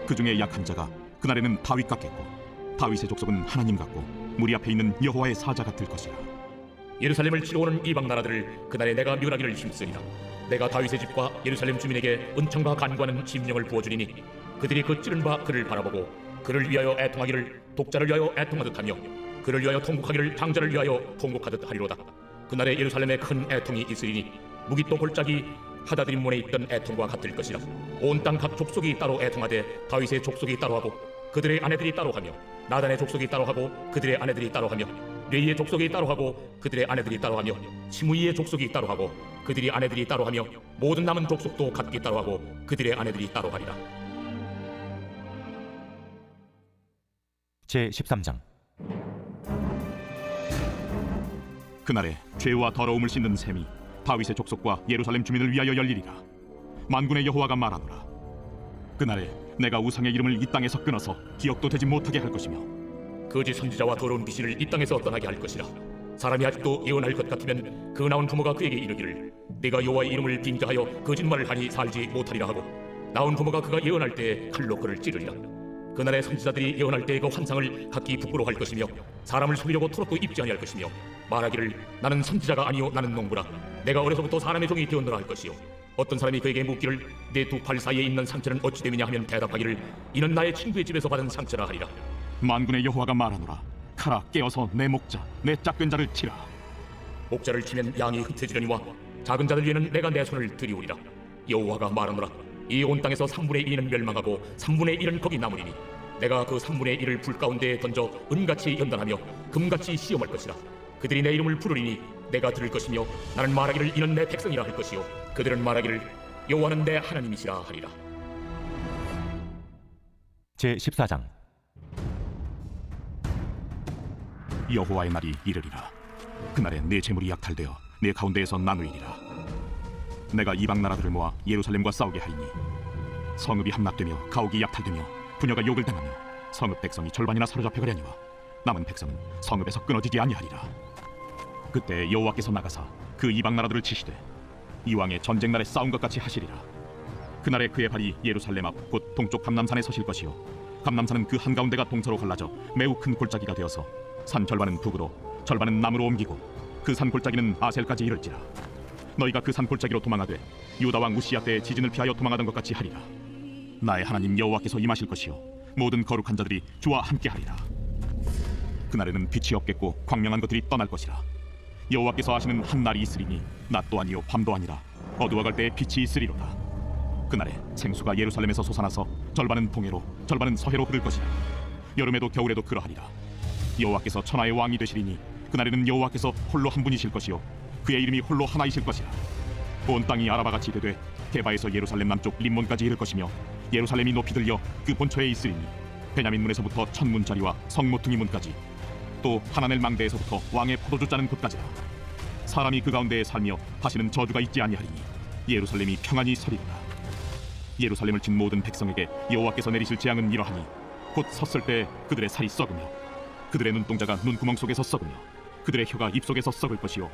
K: 그 중에 약한 자가 그날에는 다윗 같겠고 다윗의 족속은 하나님 같고 무리 앞에 있는 여호와의 사자 같을 것이라.
D: 예루살렘을 치러 오는 이방 나라들을 그날에 내가 멸하기를 힘쓰리라. 내가 다윗의 집과 예루살렘 주민에게 은총과 간구하는 심령을 부어주리니 그들이 그 찌른 바 그를 바라보고 그를 위하여 애통하기를 독자를 위하여 애통하듯 하며 그를 위하여 통곡하기를 장자를 위하여 통곡하듯 하리로다. 그날에 예루살렘에 큰 애통이 있으리니 무기또 골짜기 하다드림몬에 있던 애통과 같을 것이라. 온 땅 각 족속이 따로 애통하되 다윗의 족속이 따로하고 그들의 아내들이 따로하며 나단의 족속이 따로하고 그들의 아내들이 따로하며 레이의 족속이 따로하고 그들의 아내들이 따로하며 시므이의 족속이 따로하고 그들이 아내들이 따로하며 모든 남은 족속도 각기 따로하고 그들의 아내들이 따로하리라.
B: 제 13장.
K: 그날에 죄와 더러움을 씻는 셈이 다윗의 족속과 예루살렘 주민을 위하여 열리리라. 만군의 여호와가 말하노라. 그날에 내가 우상의 이름을 이 땅에서 끊어서 기억도 되지 못하게 할 것이며
D: 거짓 선지자와 더러운 귀신을 이 땅에서 떠나게 할 것이라. 사람이 아직도 예언할 것 같으면 그 나온 부모가 그에게 이르기를 네가 여호와의 이름을 빙자하여 거짓말을 하니 살지 못하리라 하고 나온 부모가 그가 예언할 때 칼로 그를 찌르리라. 그날의 선지자들이 예언할 때의 그 환상을 각기 부끄러워할 것이며 사람을 속이려고 토록도 입지 아니할 것이며 말하기를 나는 선지자가 아니요 나는 농부라 내가 어려서부터 사람의 종이 되었노라 할 것이요 어떤 사람이 그에게 묻기를 내 두 팔 사이에 있는 상처는 어찌 됨이냐 하면 대답하기를 이는 나의 친구의 집에서 받은 상처라 하리라.
K: 만군의 여호와가 말하노라. 가라, 깨어서 내 목자 내 작은 자를 치라.
D: 목자를 치면 양이 흩어지려니와 작은 자들 위에는 내가 내 손을 들이오리라. 여호와가 말하노라. 이 온 땅에서 3분의 2는 멸망하고 3분의 1은 거기 남으리니 내가 그 3분의 1을 불 가운데에 던져 은같이 연단하며 금같이 시험할 것이라. 그들이 내 이름을 부르리니 내가 들을 것이며 나는 말하기를 이는 내 백성이라 할 것이요 그들은 말하기를 여호와는 내 하나님이시라 하리라.
B: 제14장.
K: 여호와의 날이 이르리라. 그날에 내 재물이 약탈되어 내 가운데에서 나누이리라. 내가 이방 나라들을 모아 예루살렘과 싸우게 하리니 성읍이 함락되며 가옥이 약탈되며 부녀가 욕을 당하며 성읍 백성이 절반이나 사로잡혀 가려니와 남은 백성은 성읍에서 끊어지지 아니하리라. 그때 여호와께서 나가사 그 이방 나라들을 치시되 이왕의 전쟁 날에 싸운 것 같이 하시리라. 그날에 그의 발이 예루살렘 앞 곧 동쪽 감람산에 서실 것이요 감람산은 그 한가운데가 동서로 갈라져 매우 큰 골짜기가 되어서 산 절반은 북으로 절반은 남으로 옮기고 그 산 골짜기는 아셀까지 이를지라. 너희가 그 산 골짜기로 도망하되 유다 왕 우시야 때의 지진을 피하여 도망하던 것 같이 하리라. 나의 하나님 여호와께서 임하실 것이요 모든 거룩한 자들이 주와 함께하리라. 그날에는 빛이 없겠고 광명한 것들이 떠날 것이라. 여호와께서 하시는 한 날이 있으리니 낮도 아니요 밤도 아니라 어두워갈 때에 빛이 있으리로다. 그날에 생수가 예루살렘에서 솟아나서 절반은 동해로 절반은 서해로 흐를 것이라. 여름에도 겨울에도 그러하리라. 여호와께서 천하의 왕이 되시리니 그날에는 여호와께서 홀로 한 분이실 것이요 그의 이름이 홀로 하나이실 것이라. 온 땅이 아라바같이 되되 게바에서 예루살렘 남쪽 림몬까지 이를 것이며 예루살렘이 높이 들려 그 본처에 있으리니 베냐민 문에서부터 천문자리와 성모퉁이 문까지 또 하나넬 망대에서부터 왕의 포도주 짜는 곳까지라. 사람이 그 가운데에 살며 다시는 저주가 있지 아니하리니 예루살렘이 평안히 서리로다. 예루살렘을 친 모든 백성에게 여호와께서 내리실 재앙은 이러하니 곧 섰을 때 그들의 살이 썩으며 그들의 눈동자가 눈구멍 속에서 썩으며 그들의 혀가 입속에서 썩을 것이요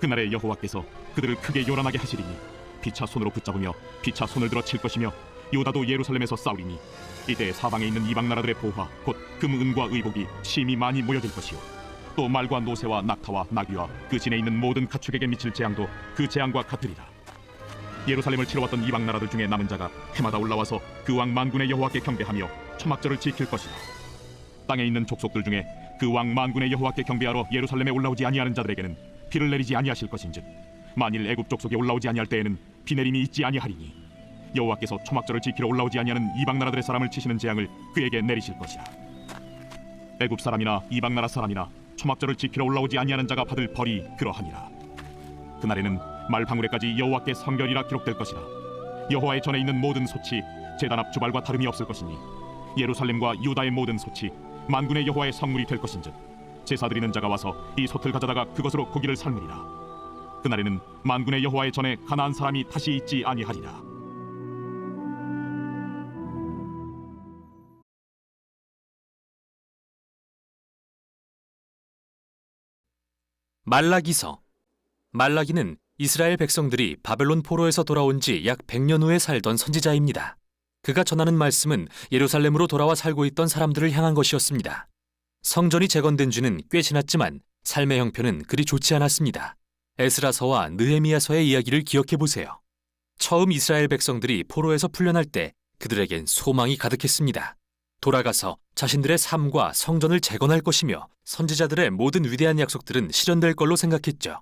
K: 그날에 여호와께서 그들을 크게 요란하게 하시리니 피차 손으로 붙잡으며 피차 손을 들어 칠 것이며 유다도 예루살렘에서 싸우리니 이때 사방에 있는 이방 나라들의 보화 곧 금, 은과 의복이 심히 많이 모여질 것이요 또 말과 노새와 낙타와 나귀와 그 진에 있는 모든 가축에게 미칠 재앙도 그 재앙과 같으리라. 예루살렘을 치러 왔던 이방 나라들 중에 남은 자가 해마다 올라와서 그 왕 만군의 여호와께 경배하며 초막절을 지킬 것이라. 땅에 있는 족속들 중에 그 왕 만군의 여호와께 경배하러 예루살렘에 올라오지 아니하는 자들에게는 비를 내리지 아니하실 것인즉 만일 애굽 족속에 올라오지 아니할 때에는 비 내림이 있지 아니하리니 여호와께서 초막절을 지키러 올라오지 아니하는 이방 나라들의 사람을 치시는 재앙을 그에게 내리실 것이라. 애굽 사람이나 이방 나라 사람이나 초막절을 지키러 올라오지 아니하는 자가 받을 벌이 그러하니라. 그날에는 말 방울에까지 여호와께 성결이라 기록될 것이라. 여호와의 전에 있는 모든 솥이 제단 앞 주발과 다름이 없을 것이니 예루살렘과 유다의 모든 솥이 만군의 여호와의 성물이 될 것인즉 제사 드리는 자가 와서 이 솥을 가져다가 그것으로 고기를 삶으리라. 그날에는 만군의 여호와의 전에 가나안 사람이 다시 있지 아니하리라.
A: 말라기서. 말라기는 이스라엘 백성들이 바벨론 포로에서 돌아온 지 약 100년 후에 살던 선지자입니다. 그가 전하는 말씀은 예루살렘으로 돌아와 살고 있던 사람들을 향한 것이었습니다. 성전이 재건된 지는 꽤 지났지만 삶의 형편은 그리 좋지 않았습니다. 에스라서와 느헤미야서의 이야기를 기억해 보세요. 처음 이스라엘 백성들이 포로에서 풀려날 때 그들에겐 소망이 가득했습니다. 돌아가서 자신들의 삶과 성전을 재건할 것이며 선지자들의 모든 위대한 약속들은 실현될 걸로 생각했죠.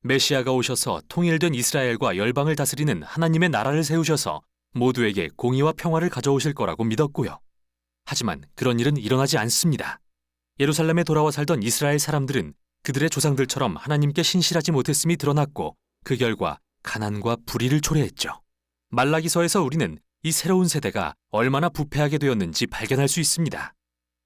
A: 메시아가 오셔서 통일된 이스라엘과 열방을 다스리는 하나님의 나라를 세우셔서 모두에게 공의와 평화를 가져오실 거라고 믿었고요. 하지만 그런 일은 일어나지 않습니다. 예루살렘에 돌아와 살던 이스라엘 사람들은 그들의 조상들처럼 하나님께 신실하지 못했음이 드러났고 그 결과 가난과 불의를 초래했죠. 말라기서에서 우리는 이 새로운 세대가 얼마나 부패하게 되었는지 발견할 수 있습니다.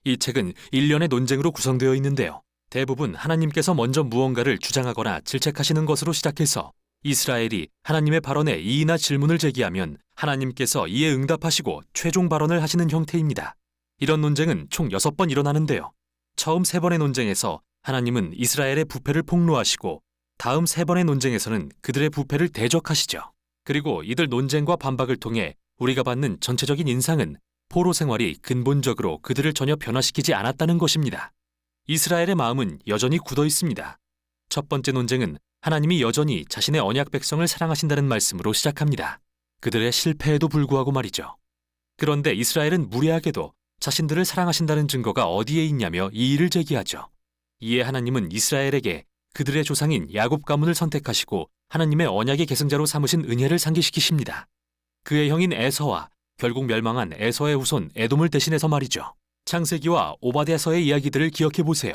A: 이 책은 일련의 논쟁으로 구성되어 있는데요. 대부분 하나님께서 먼저 무언가를 주장하거나 질책하시는 것으로 시작해서 이스라엘이 하나님의 발언에 이의나 질문을 제기하면 하나님께서 이에 응답하시고 최종 발언을 하시는 형태입니다. 이런 논쟁은 총 6번 일어나는데요. 처음 3번의 논쟁에서 하나님은 이스라엘의 부패를 폭로하시고 다음 3번의 논쟁에서는 그들의 부패를 대적하시죠. 그리고 이들 논쟁과 반박을 통해 우리가 받는 전체적인 인상은 포로 생활이 근본적으로 그들을 전혀 변화시키지 않았다는 것입니다. 이스라엘의 마음은 여전히 굳어 있습니다. 첫 번째 논쟁은 하나님이 여전히 자신의 언약 백성을 사랑하신다는 말씀으로 시작합니다. 그들의 실패에도 불구하고 말이죠. 그런데 이스라엘은 무례하게도 자신들을 사랑하신다는 증거가 어디에 있냐며 이의를 제기하죠. 이에 하나님은 이스라엘에게 그들의 조상인 야곱 가문을 선택하시고 하나님의 언약의 계승자로 삼으신 은혜를 상기시키십니다. 그의 형인 에서와 결국 멸망한 에서의 후손 에돔을 대신해서 말이죠. 창세기와 오바댜서의 이야기들을 기억해 보세요.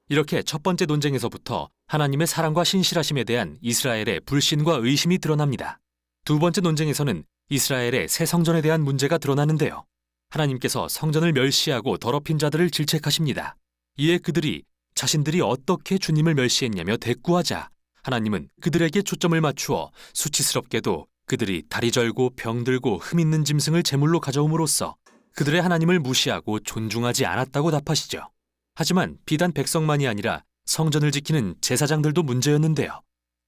A: 이렇게 첫 번째 논쟁에서부터 하나님의 사랑과 신실하심에 대한 이스라엘의 불신과 의심이 드러납니다. 두 번째 논쟁에서는 이스라엘의 새 성전에 대한 문제가 드러나는데요. 하나님께서 성전을 멸시하고 더럽힌 자들을 질책하십니다. 이에 그들이 자신들이 어떻게 주님을 멸시했냐며 대꾸하자 하나님은 그들에게 초점을 맞추어 수치스럽게도 그들이 다리 절고 병들고 흠 있는 짐승을 제물로 가져옴으로써 그들의 하나님을 무시하고 존중하지 않았다고 답하시죠. 하지만 비단 백성만이 아니라 성전을 지키는 제사장들도 문제였는데요.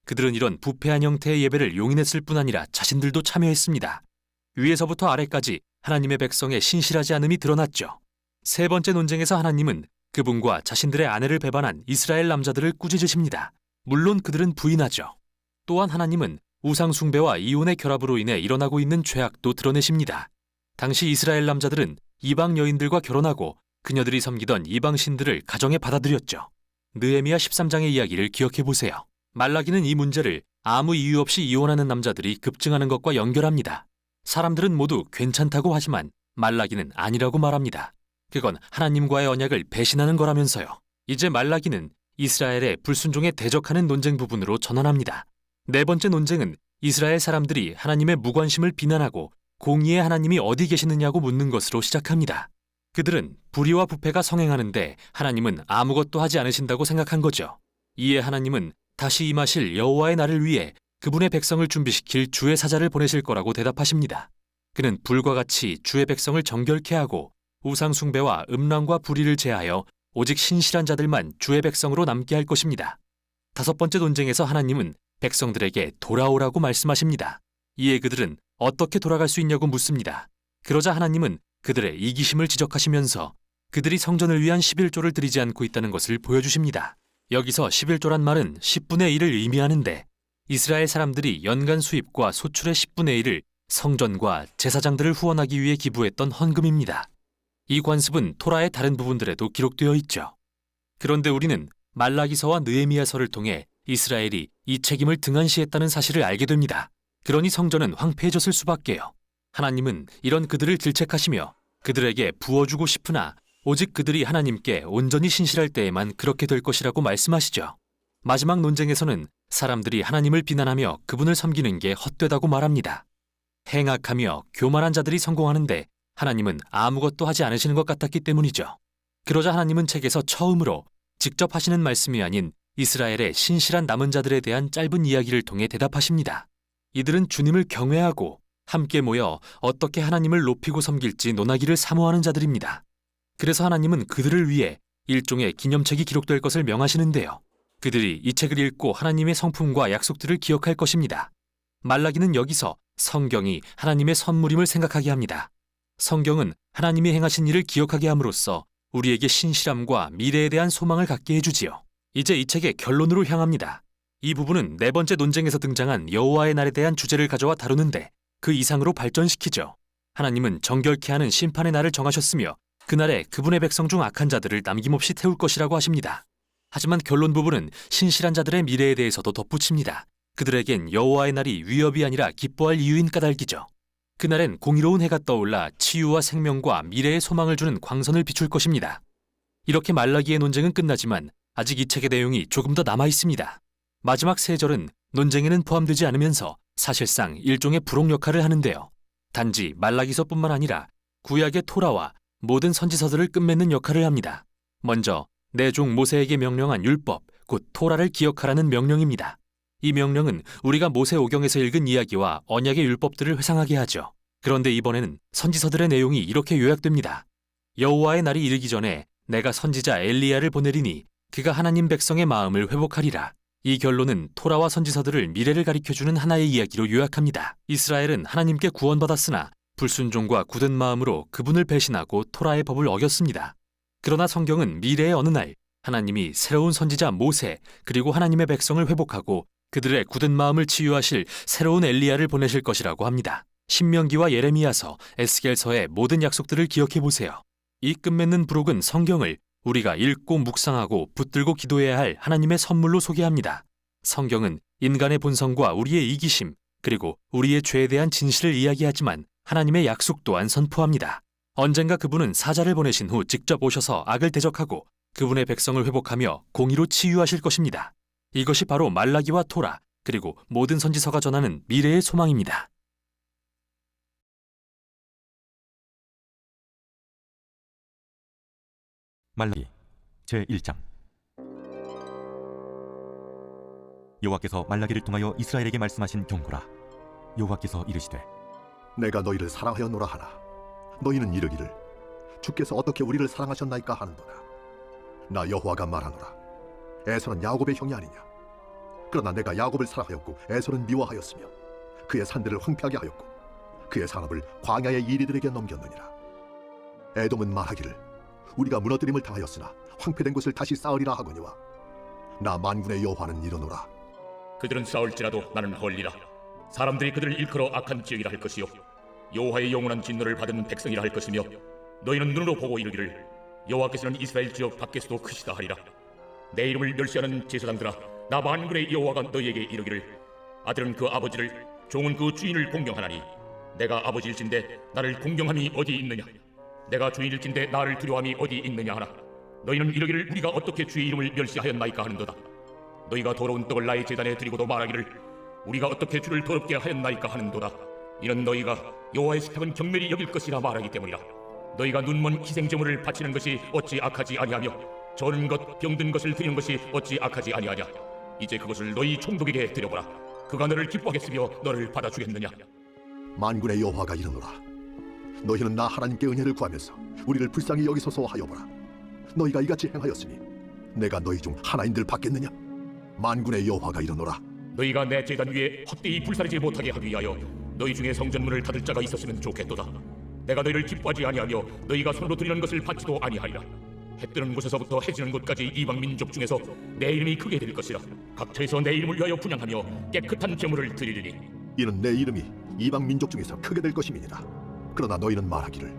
A: 그들은 이런 부패한 형태의 예배를 용인했을 뿐 아니라 자신들도 참여했습니다. 위에서부터 아래까지 하나님의 백성의 신실하지 않음이 드러났죠. 세 번째 논쟁에서 하나님은 그분과 자신들의 아내를 배반한 이스라엘 남자들을 꾸짖으십니다. 물론 그들은 부인하죠. 또한 하나님은 우상 숭배와 이혼의 결합으로 인해 일어나고 있는 죄악도 드러내십니다. 당시 이스라엘 남자들은 이방 여인들과 결혼하고 그녀들이 섬기던 이방 신들을 가정에 받아들였죠. 느헤미야 13장의 이야기를 기억해 보세요. 말라기는 이 문제를 아무 이유 없이 이혼하는 남자들이 급증하는 것과 연결합니다. 사람들은 모두 괜찮다고 하지만 말라기는 아니라고 말합니다. 그건 하나님과의 언약을 배신하는 거라면서요. 이제 말라기는 이스라엘의 불순종에 대적하는 논쟁 부분으로 전환합니다. 네 번째 논쟁은 이스라엘 사람들이 하나님의 무관심을 비난하고 공의의 하나님이 어디 계시느냐고 묻는 것으로 시작합니다. 그들은 불의와 부패가 성행하는데 하나님은 아무것도 하지 않으신다고 생각한 거죠. 이에 하나님은 다시 임하실 여호와의 날을 위해 그분의 백성을 준비시킬 주의 사자를 보내실 거라고 대답하십니다. 그는 불과 같이 주의 백성을 정결케 하고 우상 숭배와 음란과 불의를 제하여 오직 신실한 자들만 주의 백성으로 남게 할 것입니다. 다섯 번째 논쟁에서 하나님은 백성들에게 돌아오라고 말씀하십니다. 이에 그들은 어떻게 돌아갈 수 있냐고 묻습니다. 그러자 하나님은 그들의 이기심을 지적하시면서 그들이 성전을 위한 11조를 드리지 않고 있다는 것을 보여주십니다. 여기서 11조란 말은 10분의 1을 의미하는데 이스라엘 사람들이 연간 수입과 소출의 10분의 1을 성전과 제사장들을 후원하기 위해 기부했던 헌금입니다. 이 관습은 토라의 다른 부분들에도 기록되어 있죠. 그런데 우리는 말라기서와 느헤미야서를 통해 이스라엘이 이 책임을 등한시했다는 사실을 알게 됩니다. 그러니 성전은 황폐해졌을 수밖에요. 하나님은 이런 그들을 질책하시며 그들에게 부어주고 싶으나 오직 그들이 하나님께 온전히 신실할 때에만 그렇게 될 것이라고 말씀하시죠. 마지막 논쟁에서는 사람들이 하나님을 비난하며 그분을 섬기는 게 헛되다고 말합니다. 행악하며 교만한 자들이 성공하는데 하나님은 아무것도 하지 않으시는 것 같았기 때문이죠. 그러자 하나님은 책에서 처음으로 직접 하시는 말씀이 아닌 이스라엘의 신실한 남은 자들에 대한 짧은 이야기를 통해 대답하십니다. 이들은 주님을 경외하고 함께 모여 어떻게 하나님을 높이고 섬길지 논하기를 사모하는 자들입니다. 그래서 하나님은 그들을 위해 일종의 기념책이 기록될 것을 명하시는데요. 그들이 이 책을 읽고 하나님의 성품과 약속들을 기억할 것입니다. 말라기는 여기서 성경이 하나님의 선물임을 생각하게 합니다. 성경은 하나님이 행하신 일을 기억하게 함으로써 우리에게 신실함과 미래에 대한 소망을 갖게 해주지요. 이제 이 책의 결론으로 향합니다. 이 부분은 네 번째 논쟁에서 등장한 여호와의 날에 대한 주제를 가져와 다루는데 그 이상으로 발전시키죠. 하나님은 정결케 하는 심판의 날을 정하셨으며 그날에 그분의 백성 중 악한 자들을 남김없이 태울 것이라고 하십니다. 하지만 결론 부분은 신실한 자들의 미래에 대해서도 덧붙입니다. 그들에겐 여호와의 날이 위협이 아니라 기뻐할 이유인 까닭이죠. 그날엔 공의로운 해가 떠올라 치유와 생명과 미래의 소망을 주는 광선을 비출 것입니다. 이렇게 말라기의 논쟁은 끝나지만 아직 이 책의 내용이 조금 더 남아 있습니다. 마지막 세 절은 논쟁에는 포함되지 않으면서 사실상 일종의 부록 역할을 하는데요. 단지 말라기서뿐만 아니라 구약의 토라와 모든 선지서들을 끝맺는 역할을 합니다. 먼저 내 종 모세에게 명령한 율법, 곧 토라를 기억하라는 명령입니다. 이 명령은 우리가 모세오경에서 읽은 이야기와 언약의 율법들을 회상하게 하죠. 그런데 이번에는 선지서들의 내용이 이렇게 요약됩니다. 여호와의 날이 이르기 전에 내가 선지자 엘리야를 보내리니 그가 하나님 백성의 마음을 회복하리라. 이 결론은 토라와 선지서들을 미래를 가리켜주는 하나의 이야기로 요약합니다. 이스라엘은 하나님께 구원받았으나 불순종과 굳은 마음으로 그분을 배신하고 토라의 법을 어겼습니다. 그러나 성경은 미래의 어느 날 하나님이 새로운 선지자 모세 그리고 하나님의 백성을 회복하고 그들의 굳은 마음을 치유하실 새로운 엘리야를 보내실 것이라고 합니다. 신명기와 예레미야서, 에스겔서의 모든 약속들을 기억해 보세요. 이 끝맺는 부록은 성경을 우리가 읽고 묵상하고 붙들고 기도해야 할 하나님의 선물로 소개합니다. 성경은 인간의 본성과 우리의 이기심 그리고 우리의 죄에 대한 진실을 이야기하지만 하나님의 약속 또한 선포합니다. 언젠가 그분은 사자를 보내신 후 직접 오셔서 악을 대적하고 그분의 백성을 회복하며 공의로 치유하실 것입니다. 이것이 바로 말라기와 토라 그리고 모든 선지서가 전하는 미래의 소망입니다.
B: 말라기 제1장. 여호와께서 말라기를 통하여 이스라엘에게 말씀하신 경고라. 여호와께서 이르시되
J: 내가 너희를 사랑하였노라 하나 너희는 이르기를 주께서 어떻게 우리를 사랑하셨나이까 하는도다. 나 여호와가 말하노라. 에서는 야곱의 형이 아니냐. 그러나 내가 야곱을 사랑하였고 에서는 미워하였으며 그의 산들을 황폐하게 하였고 그의 산업을 광야의 이리들에게 넘겼느니라. 에돔은 말하기를 우리가 무너뜨림을 당하였으나 황폐된 곳을 다시 쌓으리라 하거니와 나 만군의 여호와는 이르노라.
D: 그들은 싸울지라도 나는 헐리라. 사람들이 그들을 일컬어 악한 지역이라 할 것이요 여호와의 영원한 진노를 받은 백성이라 할 것이며 너희는 눈으로 보고 이르기를 여호와께서는 이스라엘 지역 밖에서도 크시다 하리라. 내 이름을 멸시하는 제사장들아, 나 만군의 여호와가 너희에게 이르기를 아들은 그 아버지를 종은 그 주인을 공경하나니 내가 아버지일진데 나를 공경함이 어디 있느냐. 내가 주인일진데 나를 두려워함이 어디 있느냐 하나 너희는 이르기를 우리가 어떻게 주의 이름을 멸시하였나이까 하는도다. 너희가 더러운 떡을 나의 제단에 드리고도 말하기를 우리가 어떻게 주를 더럽게 하였나이까 하는도다. 이는 너희가 여호와의 식탁은 경멸히 여길 것이라 말하기 때문이라. 너희가 눈먼 희생제물을 바치는 것이 어찌 악하지 아니하며 저는 것 병든 것을 드리는 것이 어찌 악하지 아니하냐. 이제 그것을 너희 총독에게 드려보라. 그가 너를 기뻐하겠으며 너를 받아주겠느냐.
J: 만군의 여호와가 이르노라. 너희는 나 하나님께 은혜를 구하면서 우리를 불쌍히 여기소서 하여보라. 너희가 이같이 행하였으니 내가 너희 중 하나인들 받겠느냐. 만군의 여호와가 이르노라.
D: 너희가 내 제단 위에 헛되이 불사르지 못하게 하기 위하여 너희 중에 성전문을 닫을 자가 있었으면 좋겠도다. 내가 너희를 기뻐하지 아니하며 너희가 손으로 드리는 것을 받지도 아니하리라. 해 뜨는 곳에서부터 해 지는 곳까지 이방 민족 중에서 내 이름이 크게 될 것이라. 각처에서 내 이름을 위하여 분향하며 깨끗한 제물을 드리리니
J: 이는 내 이름이 이방 민족 중에서 크게 될 것임이니라. 그러나 너희는 말하기를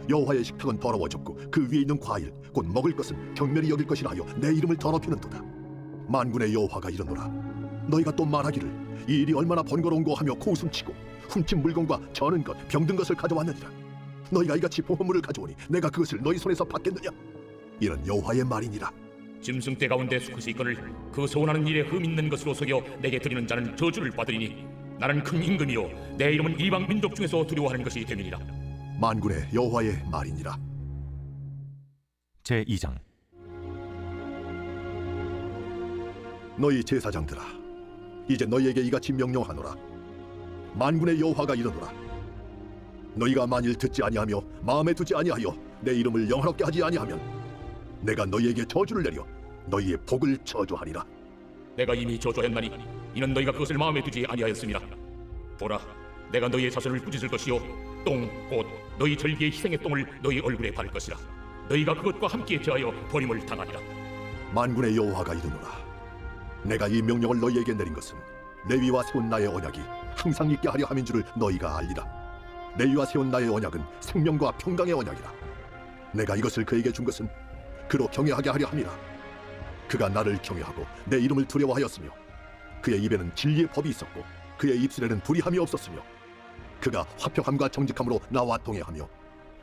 J: 여호와의 식탁은 더러워졌고 그 위에 있는 과일 곧 먹을 것은 경멸히 여길 것이라 하여 내 이름을 더럽히는도다. 만군의 여호와가 이르노라. 너희가 또 말하기를 이 일이 얼마나 번거로운고 하며 코웃음치고 훔친 물건과 저는 것 병든 것을 가져왔느니라. 너희가 이같이 보험물을 가져오니 내가 그것을 너희 손에서 받겠느냐. 이는 여호와의 말이니라.
D: 짐승떼 가운데 수컷이 있거늘 그 소원하는 일에 흠 있는 것으로 속여 내게 드리는 자는 저주를 받으리니 나는 큰 임금이요 내 이름은 이방 민족 중에서 두려워하는 것이 됨이니라.
J: 만군의 여호와의 말이니라.
B: 제2장.
J: 너희 제사장들아, 이제 너희에게 이같이 명령하노라. 만군의 여호와가 이르노라. 너희가 만일 듣지 아니하며 마음에 두지 아니하여 내 이름을 영화롭게 하지 아니하면 내가 너희에게 저주를 내려 너희의 복을 저주하리라.
D: 내가 이미 저주하였나니 이는 너희가 그것을 마음에 두지 아니하였음이라. 보라, 내가 너희의 자손을 꾸짖을 것이요 똥 곧 너희 절기의 희생의 똥을 너희 얼굴에 바를 것이라. 너희가 그것과 함께 제하여 버림을 당하리라.
J: 만군의 여호와가 이르노라. 내가 이 명령을 너희에게 내린 것은 레위와 세운 나의 언약이 항상 있게 하려 함인 줄을 너희가 알리라. 레위와 세운 나의 언약은 생명과 평강의 언약이라. 내가 이것을 그에게 준 것은 그로 경외하게 하려 함이라. 그가 나를 경외하고 내 이름을 두려워하였으며 그의 입에는 진리의 법이 있었고 그의 입술에는 불의함이 없었으며 그가 화평함과 정직함으로 나와 동행하며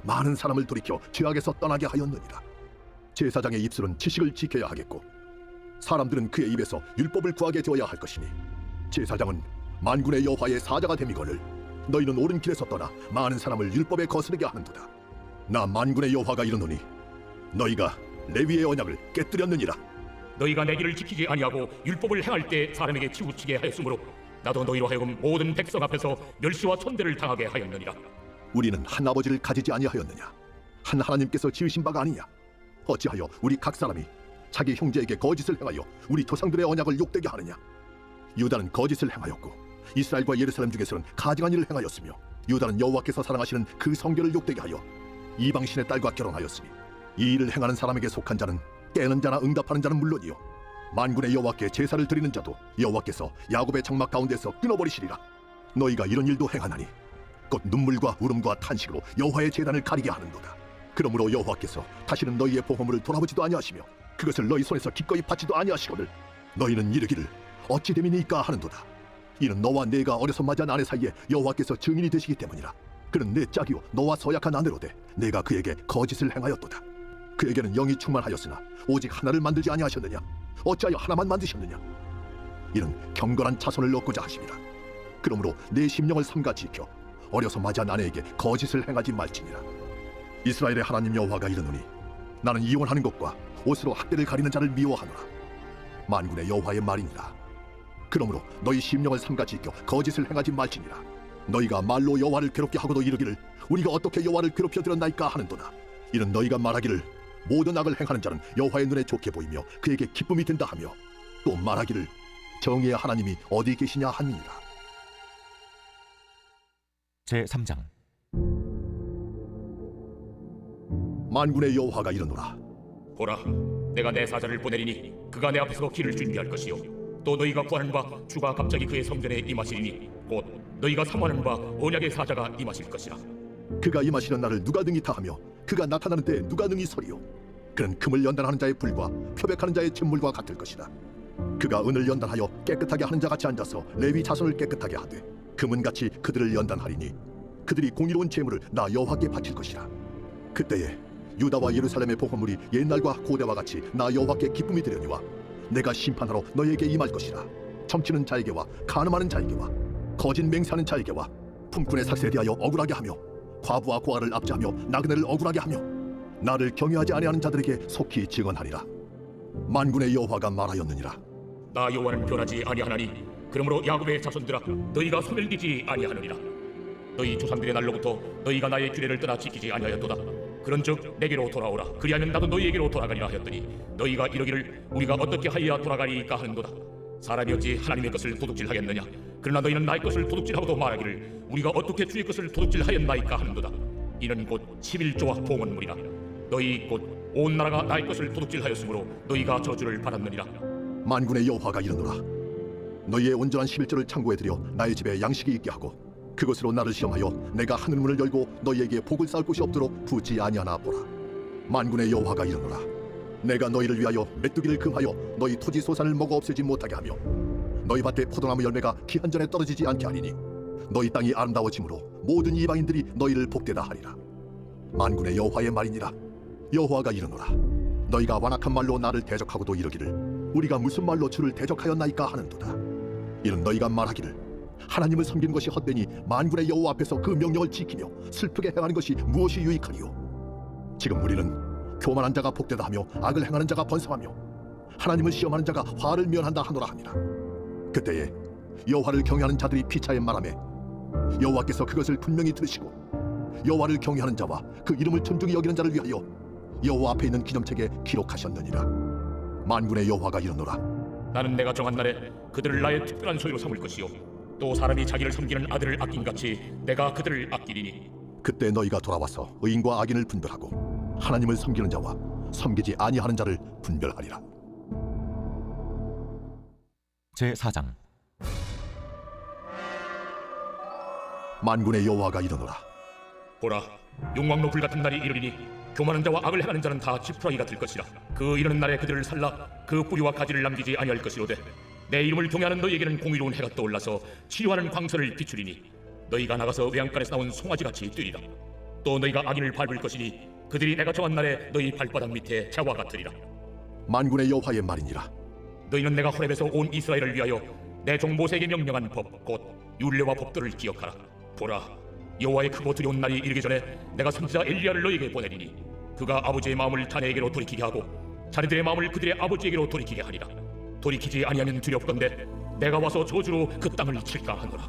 J: 많은 사람을 돌이켜 죄악에서 떠나게 하였느니라. 제사장의 입술은 지식을 지켜야 하겠고 사람들은 그의 입에서 율법을 구하게 되어야 할 것이니 제사장은 만군의 여호와의 사자가 됨이거늘 너희는 옳은 길에서 떠나 많은 사람을 율법에 거스르게 하는도다. 나 만군의 여호와가 이르노니 너희가 레위의 언약을 깨뜨렸느니라.
D: 너희가 내 길을 지키지 아니하고 율법을 행할 때 사람에게 치우치게 하였으므로 나도 너희로 하여금 모든 백성 앞에서 멸시와 천대를 당하게 하였느니라.
J: 우리는 한 아버지를 가지지 아니하였느냐. 한 하나님께서 지으신 바가 아니냐. 어찌하여 우리 각 사람이 자기 형제에게 거짓을 행하여 우리 조상들의 언약을 욕되게 하느냐. 유다는 거짓을 행하였고 이스라엘과 예루살렘 중에서는 가증한 일을 행하였으며 유다는 여호와께서 사랑하시는 그 성결을 욕되게 하여 이방신의 딸과 결혼하였으니 이 일을 행하는 사람에게 속한 자는 깨는 자나 응답하는 자는 물론이요 만군의 여호와께 제사를 드리는 자도 여호와께서 야곱의 장막 가운데서 끊어버리시리라. 너희가 이런 일도 행하나니 곧 눈물과 울음과 탄식으로 여호와의 제단을 가리게 하는도다. 그러므로 여호와께서 다시는 너희의 보호물을 돌아보지도 아니하시며 그것을 너희 손에서 기꺼이 받지도 아니하시거늘 너희는 이르기를 어찌 됨이니까 하는도다. 이는 너와 내가 어려서 맞이한 아내 사이에 여호와께서 증인이 되시기 때문이라. 그는 내 짝이요 너와 서약한 아내로 돼 내가 그에게 거짓을 행하였도다. 그에게는 영이 충만하였으나 오직 하나를 만들지 아니하셨느냐? 어찌하여 하나만 만드셨느냐? 이는 경건한 자손을 얻고자 하심이라. 그러므로 내 심령을 삼가 지켜 어려서 맞이한 아내에게 거짓을 행하지 말지니라. 이스라엘의 하나님 여호와가 이르노니 나는 이혼하는 것과 옷으로 학대를 가리는 자를 미워하노라. 만군의 여호와의 말이니라. 그러므로 너희 심령을 삼가 지켜 거짓을 행하지 말지니라. 너희가 말로 여호와를 괴롭게 하고도 이르기를 우리가 어떻게 여호와를 괴롭혀 드렸나이까 하는도다. 이는 너희가 말하기를 모든 악을 행하는 자는 여호와의 눈에 좋게 보이며 그에게 기쁨이 된다 하며 또 말하기를 정의의 하나님이 어디 계시냐 함이니라.
B: 제3장.
J: 만군의 여호와가 이르노라.
D: 보라, 내가 내 사자를 보내리니 그가 내 앞에서 길을 준비할 것이요 또 너희가 구하는 바 주가 갑자기 그의 성전에 임하시리니 곧 너희가 사모하는 바 언약의 사자가 임하실 것이라.
J: 그가 임하시는 날을 누가 능히 다하며 그가 나타나는 때에 누가 능히 서리요. 그는 금을 연단하는 자의 불과 표백하는 자의 잿물과 같을 것이다. 그가 은을 연단하여 깨끗하게 하는 자 같이 앉아서 레위 자손을 깨끗하게 하되 금은같이 그들을 연단하리니 그들이 공의로운 제물을 나 여호와께 바칠 것이라. 그때에 유다와 예루살렘의 보호물이 옛날과 고대와 같이 나 여호와께 기쁨이 되려니와 내가 심판하러 너희에게 임할 것이라. 점치는 자에게와 간음하는 자에게와 거짓 맹세하는 자에게와 품꾼의 삭세에 대하여 억울하게 하며 과부와 고아를 압제하며 나그네를 억울하게 하며 나를 경외하지 아니하는 자들에게 속히 증언하리라. 만군의 여호와가 말하였느니라.
D: 나 여호와는 변하지 아니하나니 그러므로 야곱의 자손들아 너희가 소멸되지 아니하느니라. 너희 조상들의 날로부터 너희가 나의 규례를 떠나 지키지 아니하였도다. 그런즉 내게로 돌아오라. 그리하면 나도 너희에게로 돌아가리라 하였더니 너희가 이러기를 우리가 어떻게 하여야 돌아가리까 하는도다. 사람이 어찌 하나님의 것을 도둑질하겠느냐? 그러나 너희는 나의 것을 도둑질하고도 말하기를 우리가 어떻게 주의 것을 도둑질하였나이까 하는도다. 이는 곧 11조와 봉헌물이라. 너희 곧 온 나라가 나의 것을 도둑질하였으므로 너희가 저주를 받았느니라.
J: 만군의 여호와가 이르노라. 너희의 온전한 11조를 창고에 들여 나의 집에 양식이 있게 하고 그것으로 나를 시험하여 내가 하늘 문을 열고 너희에게 복을 쌓을 곳이 없도록 부지 아니하나 보라. 만군의 여호와가 이르노라. 내가 너희를 위하여 메뚜기를 금하여 너희 토지 소산을 먹어 없애지 못하게 하며 너희 밭에 포도나무 열매가 기한 전에 떨어지지 않게 하리니 너희 땅이 아름다워짐으로 모든 이방인들이 너희를 복되다 하리라. 만군의 여호와의 말이니라. 여호와가 이르노라. 너희가 완악한 말로 나를 대적하고도 이르기를 우리가 무슨 말로 주를 대적하였나이까 하는도다. 이는 너희가 말하기를 하나님을 섬기는 것이 헛되니 만군의 여호와 앞에서 그 명령을 지키며 슬프게 행하는 것이 무엇이 유익하리요. 지금 우리는 교만한 자가 복되다 하며 악을 행하는 자가 번성하며 하나님을 시험하는 자가 화를 면한다 하노라 하니라. 그때에 여호와를 경외하는 자들이 피차에 말하매 여호와께서 그것을 분명히 들으시고 여호와를 경외하는 자와 그 이름을 존중히 여기는 자를 위하여 여호와 앞에 있는 기념책에 기록하셨느니라. 만군의 여호와가 이르노라.
D: 나는 내가 정한 날에 그들을 나의 특별한 소유로 삼을 것이요 또 사람이 자기를 섬기는 아들을 아낀같이 내가 그들을 아끼리니
J: 그때 너희가 돌아와서 의인과 악인을 분별하고 하나님을 섬기는 자와 섬기지 아니하는 자를 분별하리라.
B: 제4장.
J: 만군의 여호와가 이르노라.
D: 보라, 용광로 불같은 날이 이르리니 교만한 자와 악을 행하는 자는 다 지푸라기가 될 것이라. 그 이르는 날에 그들을 살라 그 뿌리와 가지를 남기지 아니할 것이로되 내 이름을 경외하는 너희에게는 공의로운 해가 떠올라서 치료하는 광선을 비추리니 너희가 나가서 외양간에서 나온 송아지같이 뛰리라. 또 너희가 악인을 밟을 것이니 그들이 내가 정한 날에 너희 발바닥 밑에 재와 같으리라.
J: 만군의 여호와의 말이니라.
D: 너희는 내가 호렙에서 온 이스라엘을 위하여 내 종 모세에게 명령한 법 곧 율례와 법도를 기억하라. 보라, 여호와의 크고 두려운 날이 이르기 전에 내가 선지자 엘리야를 너희에게 보내리니 그가 아버지의 마음을 자네에게로 돌이키게 하고 자네들의 마음을 그들의 아버지에게로 돌이키게 하리라. 돌이키지 아니하면 두렵건대 내가 와서 저주로 그 땅을 칠까 하노라.